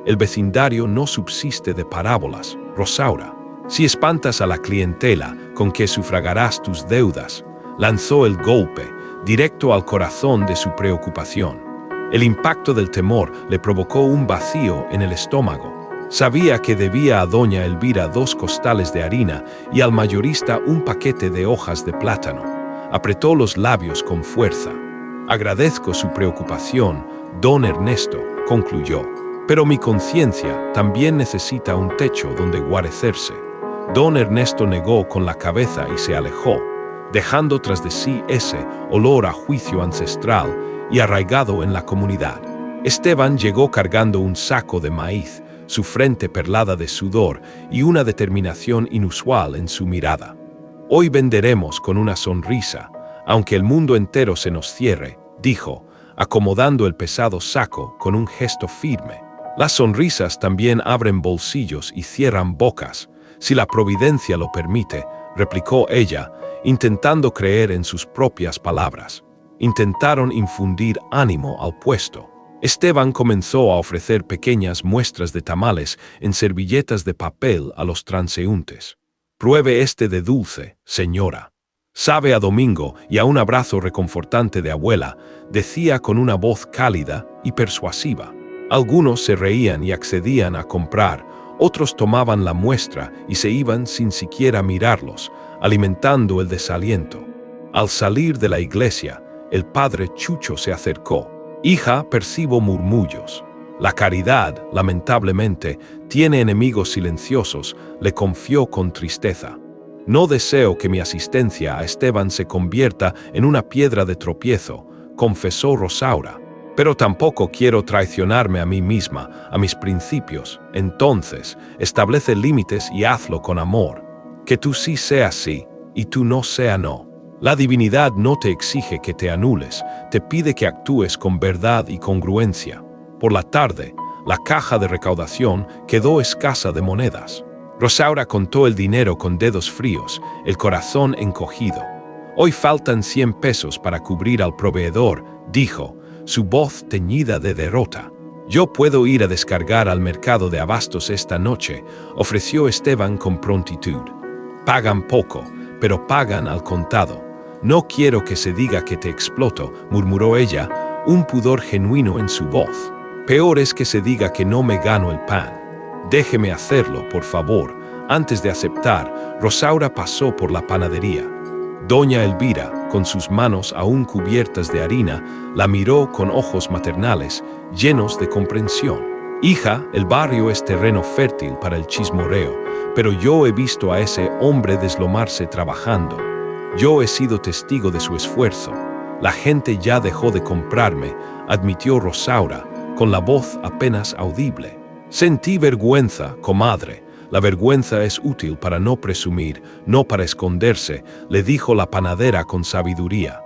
El vecindario no subsiste de parábolas, Rosaura. Si espantas a la clientela, con que sufragarás tus deudas, lanzó el golpe, directo al corazón de su preocupación. El impacto del temor le provocó un vacío en el estómago. Sabía que debía a doña Elvira 2 costales de harina y al mayorista un paquete de hojas de plátano. Apretó los labios con fuerza. Agradezco su preocupación, don Ernesto, concluyó. Pero mi conciencia también necesita un techo donde guarecerse. Don Ernesto negó con la cabeza y se alejó, dejando tras de sí ese olor a juicio ancestral y arraigado en la comunidad. Esteban llegó cargando un saco de maíz, su frente perlada de sudor y una determinación inusual en su mirada. Hoy venderemos con una sonrisa, aunque el mundo entero se nos cierre, dijo, acomodando el pesado saco con un gesto firme. Las sonrisas también abren bolsillos y cierran bocas, si la providencia lo permite, replicó ella, intentando creer en sus propias palabras. Intentaron infundir ánimo al puesto. Esteban comenzó a ofrecer pequeñas muestras de tamales en servilletas de papel a los transeúntes. Pruebe este de dulce, señora. Sabe a domingo y a un abrazo reconfortante de abuela, decía con una voz cálida y persuasiva. Algunos se reían y accedían a comprar, otros tomaban la muestra y se iban sin siquiera mirarlos, alimentando el desaliento. Al salir de la iglesia, el padre Chucho se acercó. Hija, percibo murmullos. La caridad, lamentablemente, tiene enemigos silenciosos, le confió con tristeza. No deseo que mi asistencia a Esteban se convierta en una piedra de tropiezo, confesó Rosaura. Pero tampoco quiero traicionarme a mí misma, a mis principios. Entonces, establece límites y hazlo con amor. Que tú sí seas sí, y tú no sea no. La divinidad no te exige que te anules, te pide que actúes con verdad y congruencia. Por la tarde, la caja de recaudación quedó escasa de monedas. Rosaura contó el dinero con dedos fríos, el corazón encogido. Hoy faltan 100 pesos para cubrir al proveedor, dijo, su voz teñida de derrota. Yo puedo ir a descargar al mercado de abastos esta noche, ofreció Esteban con prontitud. Pagan poco, pero pagan al contado. No quiero que se diga que te exploto, murmuró ella, un pudor genuino en su voz. Peor es que se diga que no me gano el pan. Déjeme hacerlo, por favor. Antes de aceptar, Rosaura pasó por la panadería. Doña Elvira, con sus manos aún cubiertas de harina, la miró con ojos maternales, llenos de comprensión. Hija, el barrio es terreno fértil para el chismorreo, pero yo he visto a ese hombre deslomarse trabajando. Yo he sido testigo de su esfuerzo. La gente ya dejó de comprarme, admitió Rosaura, con la voz apenas audible. Sentí vergüenza, comadre. La vergüenza es útil para no presumir, no para esconderse, le dijo la panadera con sabiduría.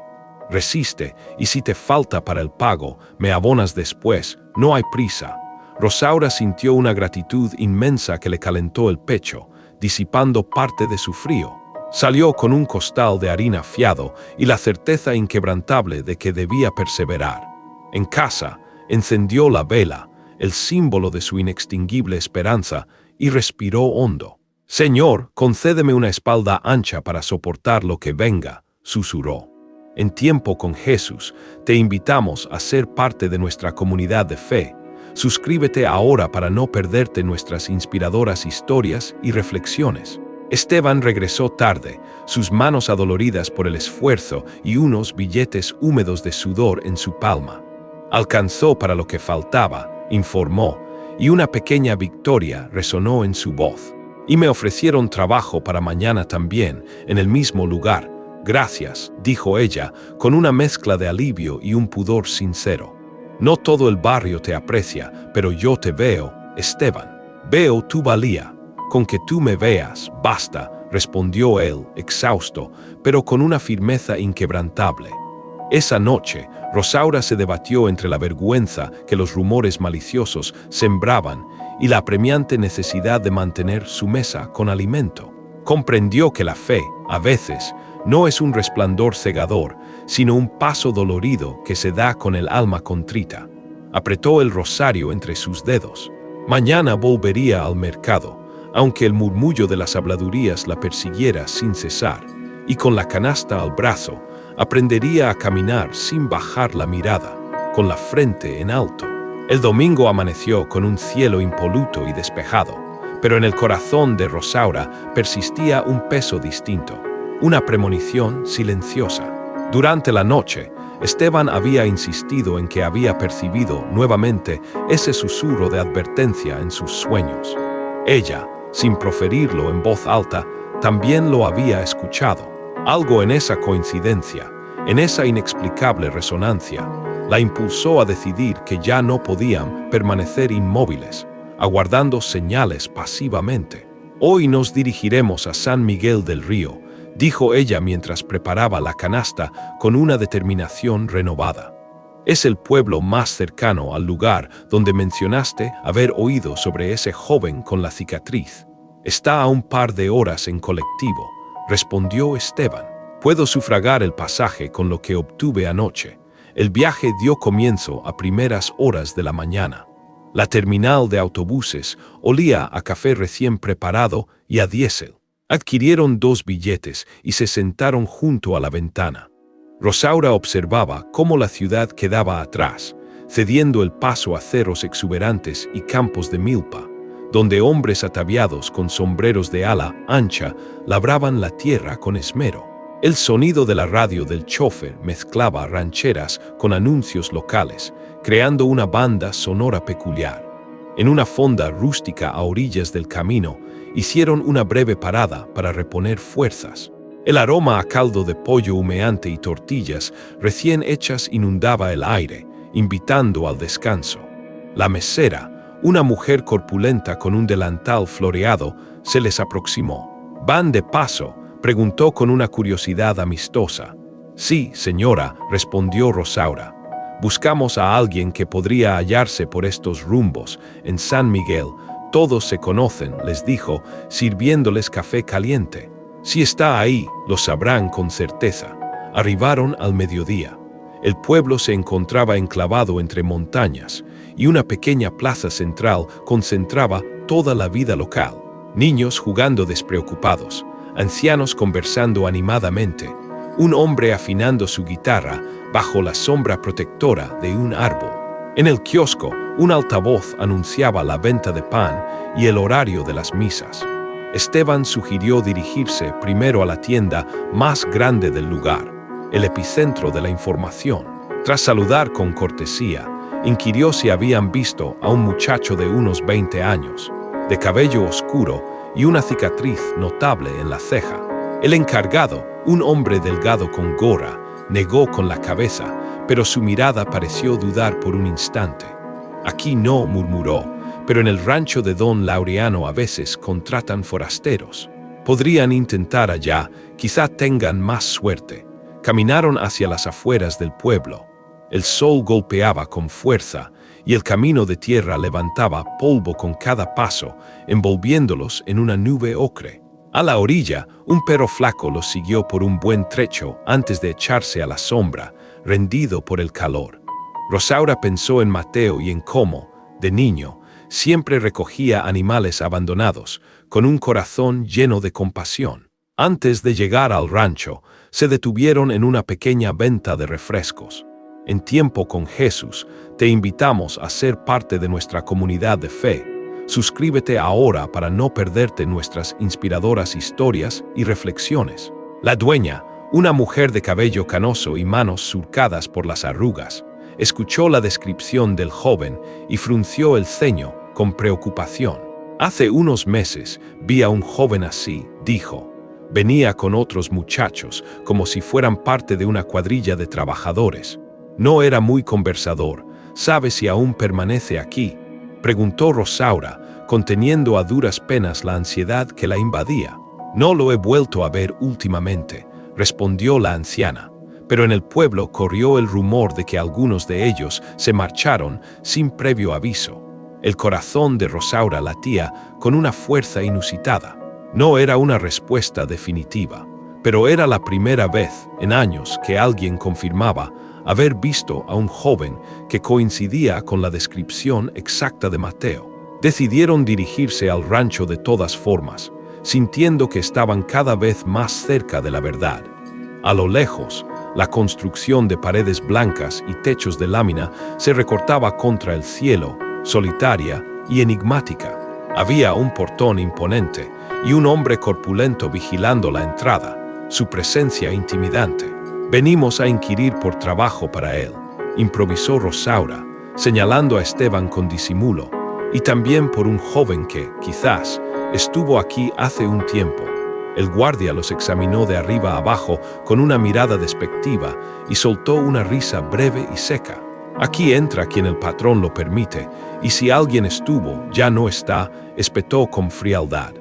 Resiste, y si te falta para el pago, me abonas después, no hay prisa. Rosaura sintió una gratitud inmensa que le calentó el pecho, disipando parte de su frío. Salió con un costal de harina fiado y la certeza inquebrantable de que debía perseverar. En casa, encendió la vela, el símbolo de su inextinguible esperanza, y respiró hondo. Señor, concédeme una espalda ancha para soportar lo que venga, susurró. En Tiempo con Jesús, te invitamos a ser parte de nuestra comunidad de fe. Suscríbete ahora para no perderte nuestras inspiradoras historias y reflexiones. Esteban regresó tarde, sus manos adoloridas por el esfuerzo y unos billetes húmedos de sudor en su palma. Alcanzó para lo que faltaba, informó, y una pequeña victoria resonó en su voz. Y me ofrecieron trabajo para mañana también, en el mismo lugar. Gracias, dijo ella, con una mezcla de alivio y un pudor sincero. No todo el barrio te aprecia, pero yo te veo, Esteban. Veo tu valía. Con que tú me veas, basta, respondió él, exhausto, pero con una firmeza inquebrantable. Esa noche, Rosaura se debatió entre la vergüenza que los rumores maliciosos sembraban y la apremiante necesidad de mantener su mesa con alimento. Comprendió que la fe, a veces, no es un resplandor cegador, sino un paso dolorido que se da con el alma contrita. Apretó el rosario entre sus dedos. Mañana volvería al mercado, aunque el murmullo de las habladurías la persiguiera sin cesar, y con la canasta al brazo, aprendería a caminar sin bajar la mirada, con la frente en alto. El domingo amaneció con un cielo impoluto y despejado, pero en el corazón de Rosaura persistía un peso distinto, una premonición silenciosa. Durante la noche, Esteban había insistido en que había percibido nuevamente ese susurro de advertencia en sus sueños. Ella, sin proferirlo en voz alta, también lo había escuchado. Algo en esa coincidencia, en esa inexplicable resonancia, la impulsó a decidir que ya no podían permanecer inmóviles, aguardando señales pasivamente. Hoy nos dirigiremos a San Miguel del Río, dijo ella mientras preparaba la canasta con una determinación renovada. Es el pueblo más cercano al lugar donde mencionaste haber oído sobre ese joven con la cicatriz. Está a un par de horas en colectivo, respondió Esteban. Puedo sufragar el pasaje con lo que obtuve anoche. El viaje dio comienzo a primeras horas de la mañana. La terminal de autobuses olía a café recién preparado y a diésel. Adquirieron 2 billetes y se sentaron junto a la ventana. Rosaura observaba cómo la ciudad quedaba atrás, cediendo el paso a cerros exuberantes y campos de milpa, donde hombres ataviados con sombreros de ala ancha labraban la tierra con esmero. El sonido de la radio del chofer mezclaba rancheras con anuncios locales, creando una banda sonora peculiar. En una fonda rústica a orillas del camino, hicieron una breve parada para reponer fuerzas. El aroma a caldo de pollo humeante y tortillas recién hechas inundaba el aire, invitando al descanso. La mesera, una mujer corpulenta con un delantal floreado, se les aproximó. ¿Van de paso?, preguntó con una curiosidad amistosa. Sí, señora, respondió Rosaura. Buscamos a alguien que podría hallarse por estos rumbos. En San Miguel, todos se conocen, les dijo, sirviéndoles café caliente. Si está ahí, lo sabrán con certeza. Arribaron al mediodía. El pueblo se encontraba enclavado entre montañas, y una pequeña plaza central concentraba toda la vida local. Niños jugando despreocupados, ancianos conversando animadamente, un hombre afinando su guitarra bajo la sombra protectora de un árbol. En el kiosco, un altavoz anunciaba la venta de pan y el horario de las misas. Esteban sugirió dirigirse primero a la tienda más grande del lugar, el epicentro de la información. Tras saludar con cortesía, inquirió si habían visto a un muchacho de unos 20 años, de cabello oscuro y una cicatriz notable en la ceja. El encargado, un hombre delgado con gorra, negó con la cabeza, pero su mirada pareció dudar por un instante. Aquí no, murmuró, pero en el rancho de don Laureano a veces contratan forasteros. Podrían intentar allá, quizá tengan más suerte. Caminaron hacia las afueras del pueblo. El sol golpeaba con fuerza y el camino de tierra levantaba polvo con cada paso, envolviéndolos en una nube ocre. A la orilla, un perro flaco los siguió por un buen trecho antes de echarse a la sombra, rendido por el calor. Rosaura pensó en Mateo y en cómo, de niño, siempre recogía animales abandonados, con un corazón lleno de compasión. Antes de llegar al rancho, se detuvieron en una pequeña venta de refrescos. En Tiempo con Jesús, te invitamos a ser parte de nuestra comunidad de fe. Suscríbete ahora para no perderte nuestras inspiradoras historias y reflexiones. La dueña, una mujer de cabello canoso y manos surcadas por las arrugas, escuchó la descripción del joven y frunció el ceño con preocupación. Hace unos meses vi a un joven así, dijo. Venía con otros muchachos, como si fueran parte de una cuadrilla de trabajadores. No era muy conversador. ¿Sabe si aún permanece aquí?, preguntó Rosaura, conteniendo a duras penas la ansiedad que la invadía. No lo he vuelto a ver últimamente, respondió la anciana, pero en el pueblo corrió el rumor de que algunos de ellos se marcharon sin previo aviso. El corazón de Rosaura latía con una fuerza inusitada. No era una respuesta definitiva, pero era la primera vez en años que alguien confirmaba haber visto a un joven que coincidía con la descripción exacta de Mateo. Decidieron dirigirse al rancho de todas formas, sintiendo que estaban cada vez más cerca de la verdad. A lo lejos, la construcción de paredes blancas y techos de lámina se recortaba contra el cielo, solitaria y enigmática. Había un portón imponente y un hombre corpulento vigilando la entrada, su presencia intimidante. Venimos a inquirir por trabajo para él, improvisó Rosaura, señalando a Esteban con disimulo, y también por un joven que, quizás, estuvo aquí hace un tiempo. El guardia los examinó de arriba a abajo con una mirada despectiva y soltó una risa breve y seca. Aquí entra quien el patrón lo permite, y si alguien estuvo, ya no está, espetó con frialdad.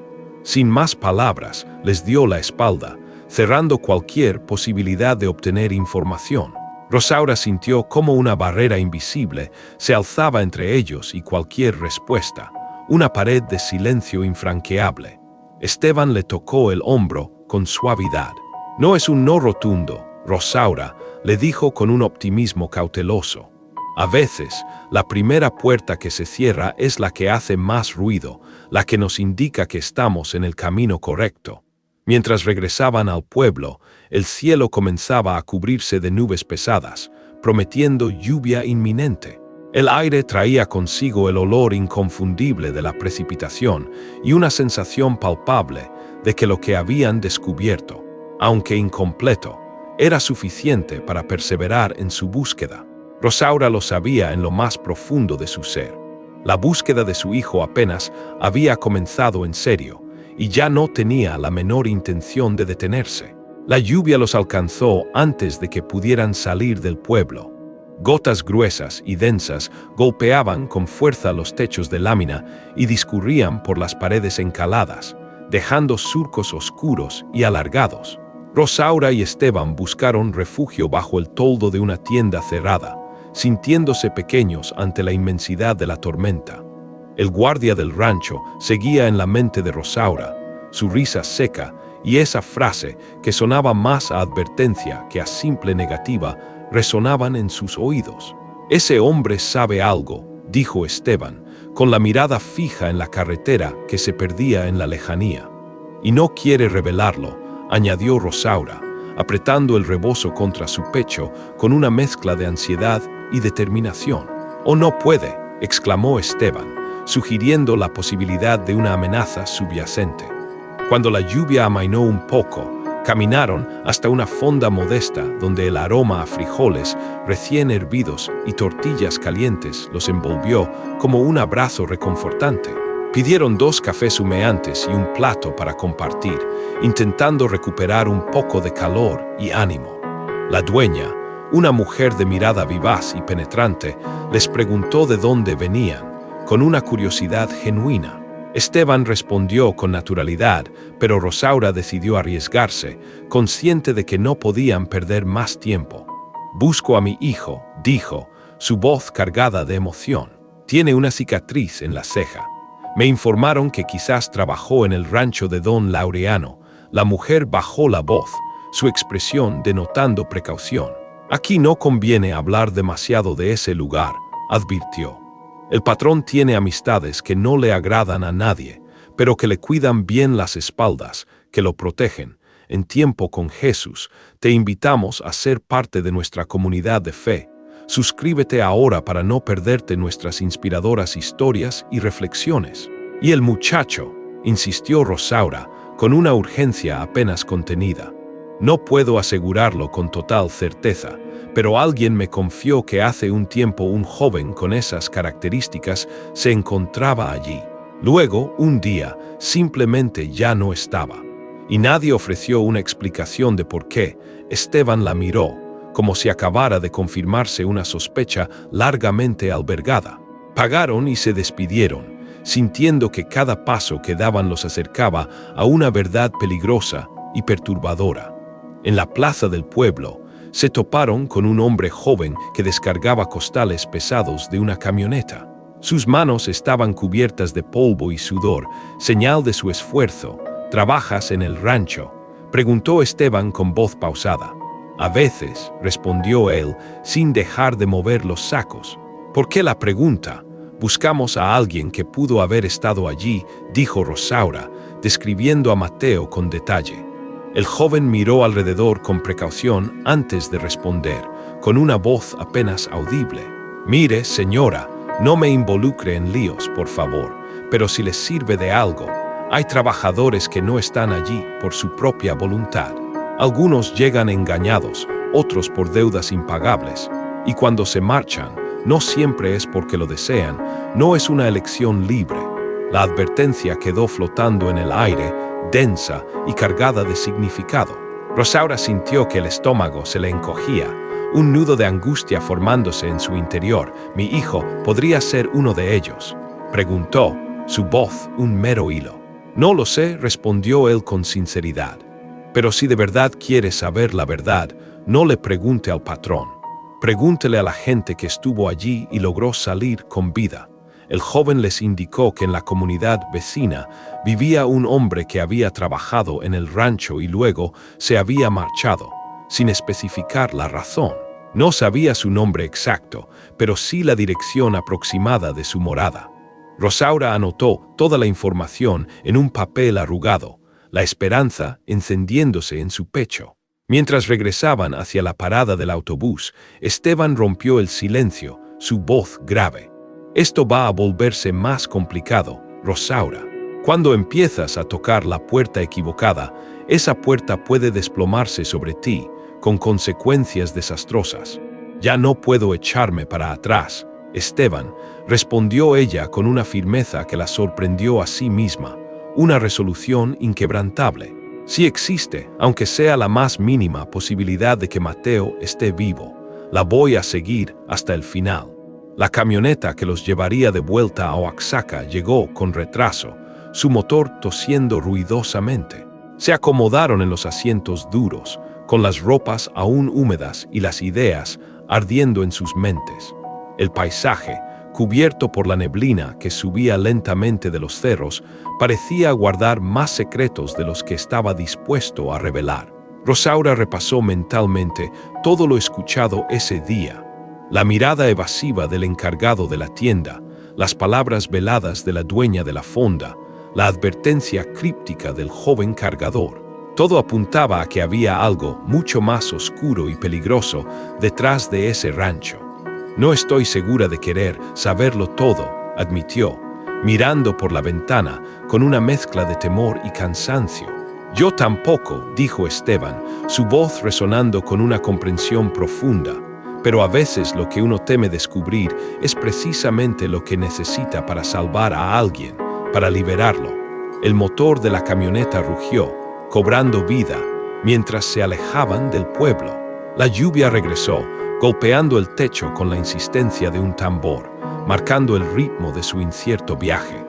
Sin más palabras, les dio la espalda, cerrando cualquier posibilidad de obtener información. Rosaura sintió como una barrera invisible se alzaba entre ellos y cualquier respuesta, una pared de silencio infranqueable. Esteban le tocó el hombro con suavidad. No es un no rotundo, Rosaura, le dijo con un optimismo cauteloso. A veces, la primera puerta que se cierra es la que hace más ruido, la que nos indica que estamos en el camino correcto. Mientras regresaban al pueblo, el cielo comenzaba a cubrirse de nubes pesadas, prometiendo lluvia inminente. El aire traía consigo el olor inconfundible de la precipitación y una sensación palpable de que lo que habían descubierto, aunque incompleto, era suficiente para perseverar en su búsqueda. Rosaura lo sabía en lo más profundo de su ser. La búsqueda de su hijo apenas había comenzado en serio, y ya no tenía la menor intención de detenerse. La lluvia los alcanzó antes de que pudieran salir del pueblo. Gotas gruesas y densas golpeaban con fuerza los techos de lámina y discurrían por las paredes encaladas, dejando surcos oscuros y alargados. Rosaura y Esteban buscaron refugio bajo el toldo de una tienda cerrada, sintiéndose pequeños ante la inmensidad de la tormenta. El guardia del rancho seguía en la mente de Rosaura, su risa seca y esa frase que sonaba más a advertencia que a simple negativa resonaban en sus oídos. «Ese hombre sabe algo», dijo Esteban, con la mirada fija en la carretera que se perdía en la lejanía. «Y no quiere revelarlo», añadió Rosaura, apretando el rebozo contra su pecho con una mezcla de ansiedad y determinación. «¿O no puede?», exclamó Esteban, sugiriendo la posibilidad de una amenaza subyacente. Cuando la lluvia amainó un poco, caminaron hasta una fonda modesta donde el aroma a frijoles recién hervidos y tortillas calientes los envolvió como un abrazo reconfortante. Pidieron 2 cafés humeantes y un plato para compartir, intentando recuperar un poco de calor y ánimo. La dueña, una mujer de mirada vivaz y penetrante, les preguntó de dónde venían, con una curiosidad genuina. Esteban respondió con naturalidad, pero Rosaura decidió arriesgarse, consciente de que no podían perder más tiempo. «Busco a mi hijo», dijo, su voz cargada de emoción. «Tiene una cicatriz en la ceja. Me informaron que quizás trabajó en el rancho de don Laureano». La mujer bajó la voz, su expresión denotando precaución. «Aquí no conviene hablar demasiado de ese lugar», advirtió. «El patrón tiene amistades que no le agradan a nadie, pero que le cuidan bien las espaldas, que lo protegen. En Tiempo con Jesús, te invitamos a ser parte de nuestra comunidad de fe. Suscríbete ahora para no perderte nuestras inspiradoras historias y reflexiones». «Y el muchacho», insistió Rosaura, con una urgencia apenas contenida. «No puedo asegurarlo con total certeza, pero alguien me confió que hace un tiempo un joven con esas características se encontraba allí. Luego, un día, simplemente ya no estaba. Y nadie ofreció una explicación de por qué». Esteban la miró, como si acabara de confirmarse una sospecha largamente albergada. Pagaron y se despidieron, sintiendo que cada paso que daban los acercaba a una verdad peligrosa y perturbadora. En la plaza del pueblo, se toparon con un hombre joven que descargaba costales pesados de una camioneta. Sus manos estaban cubiertas de polvo y sudor, señal de su esfuerzo. «¿Trabajas en el rancho?», preguntó Esteban con voz pausada. «A veces», respondió él, sin dejar de mover los sacos. «¿Por qué la pregunta? Buscamos a alguien que pudo haber estado allí», dijo Rosaura, describiendo a Mateo con detalle. El joven miró alrededor con precaución antes de responder, con una voz apenas audible. «Mire, señora, no me involucre en líos, por favor, pero si les sirve de algo, hay trabajadores que no están allí por su propia voluntad. Algunos llegan engañados, otros por deudas impagables, y cuando se marchan, no siempre es porque lo desean, no es una elección libre». La advertencia quedó flotando en el aire, densa y cargada de significado. Rosaura sintió que el estómago se le encogía, un nudo de angustia formándose en su interior. «¿Mi hijo podría ser uno de ellos?», preguntó, su voz un mero hilo. «No lo sé», respondió él con sinceridad. «Pero si de verdad quiere saber la verdad, no le pregunte al patrón. Pregúntele a la gente que estuvo allí y logró salir con vida. El joven les indicó que en la comunidad vecina vivía un hombre que había trabajado en el rancho y luego se había marchado, sin especificar la razón. No sabía su nombre exacto, pero sí la dirección aproximada de su morada. Rosaura anotó toda la información en un papel arrugado, la esperanza encendiéndose en su pecho. Mientras regresaban hacia la parada del autobús, Esteban rompió el silencio, su voz grave. Esto va a volverse más complicado, Rosaura. Cuando empiezas a tocar la puerta equivocada, esa puerta puede desplomarse sobre ti, con consecuencias desastrosas. Ya no puedo echarme para atrás, Esteban, respondió ella con una firmeza que la sorprendió a sí misma, una resolución inquebrantable. Sí existe, aunque sea la más mínima posibilidad de que Mateo esté vivo. La voy a seguir hasta el final. La camioneta que los llevaría de vuelta a Oaxaca llegó con retraso, su motor tosiendo ruidosamente. Se acomodaron en los asientos duros, con las ropas aún húmedas y las ideas ardiendo en sus mentes. El paisaje, cubierto por la neblina que subía lentamente de los cerros, parecía guardar más secretos de los que estaba dispuesto a revelar. Rosaura repasó mentalmente todo lo escuchado ese día. La mirada evasiva del encargado de la tienda, las palabras veladas de la dueña de la fonda, la advertencia críptica del joven cargador. Todo apuntaba a que había algo mucho más oscuro y peligroso detrás de ese rancho. No estoy segura de querer saberlo todo, admitió, mirando por la ventana con una mezcla de temor y cansancio. Yo tampoco, dijo Esteban, su voz resonando con una comprensión profunda, pero a veces lo que uno teme descubrir es precisamente lo que necesita para salvar a alguien, para liberarlo. El motor de la camioneta rugió, cobrando vida, mientras se alejaban del pueblo. La lluvia regresó, golpeando el techo con la insistencia de un tambor, marcando el ritmo de su incierto viaje.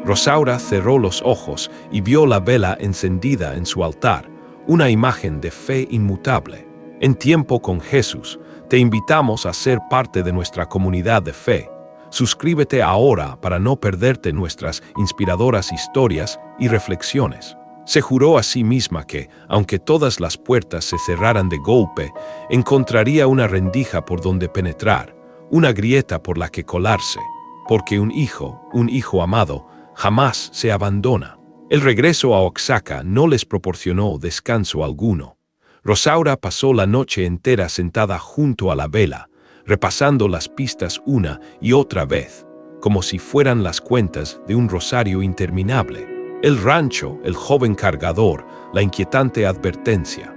Rosaura cerró los ojos y vio la vela encendida en su altar, una imagen de fe inmutable. En Tiempo con Jesús, te invitamos a ser parte de nuestra comunidad de fe. Suscríbete ahora para no perderte nuestras inspiradoras historias y reflexiones. Se juró a sí misma que, aunque todas las puertas se cerraran de golpe, encontraría una rendija por donde penetrar, una grieta por la que colarse, porque un hijo amado, jamás se abandona. El regreso a Oaxaca no les proporcionó descanso alguno. Rosaura pasó la noche entera sentada junto a la vela, repasando las pistas una y otra vez, como si fueran las cuentas de un rosario interminable. El rancho, el joven cargador, la inquietante advertencia.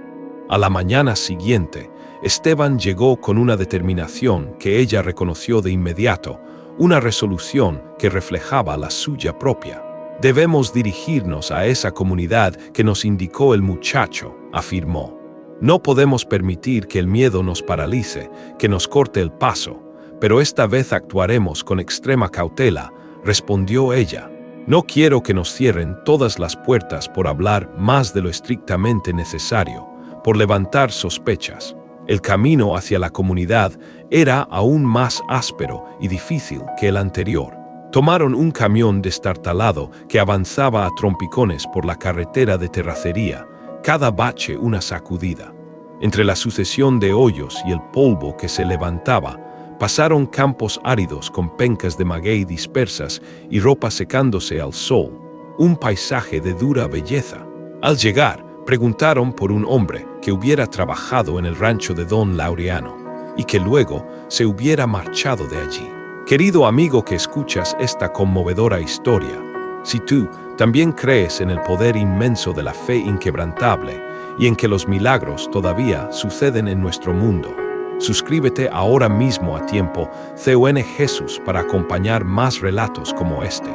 A la mañana siguiente, Esteban llegó con una determinación que ella reconoció de inmediato, una resolución que reflejaba la suya propia. Debemos dirigirnos a esa comunidad que nos indicó el muchacho, afirmó. No podemos permitir que el miedo nos paralice, que nos corte el paso, pero esta vez actuaremos con extrema cautela, respondió ella. No quiero que nos cierren todas las puertas por hablar más de lo estrictamente necesario, por levantar sospechas. El camino hacia la comunidad era aún más áspero y difícil que el anterior. Tomaron un camión destartalado que avanzaba a trompicones por la carretera de terracería, cada bache una sacudida. Entre la sucesión de hoyos y el polvo que se levantaba, pasaron campos áridos con pencas de maguey dispersas y ropa secándose al sol, un paisaje de dura belleza. Al llegar, preguntaron por un hombre que hubiera trabajado en el rancho de don Laureano y que luego se hubiera marchado de allí. Querido amigo que escuchas esta conmovedora historia, si tú también crees en el poder inmenso de la fe inquebrantable y en que los milagros todavía suceden en nuestro mundo, suscríbete ahora mismo a Tiempo con Jesús para acompañar más relatos como este,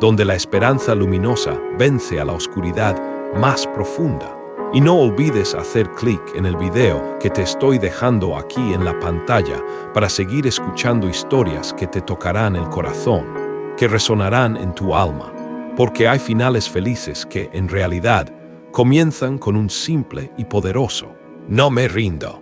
donde la esperanza luminosa vence a la oscuridad más profunda. Y no olvides hacer clic en el video que te estoy dejando aquí en la pantalla para seguir escuchando historias que te tocarán el corazón, que resonarán en tu alma, porque hay finales felices que, en realidad, comienzan con un simple y poderoso "no me rindo".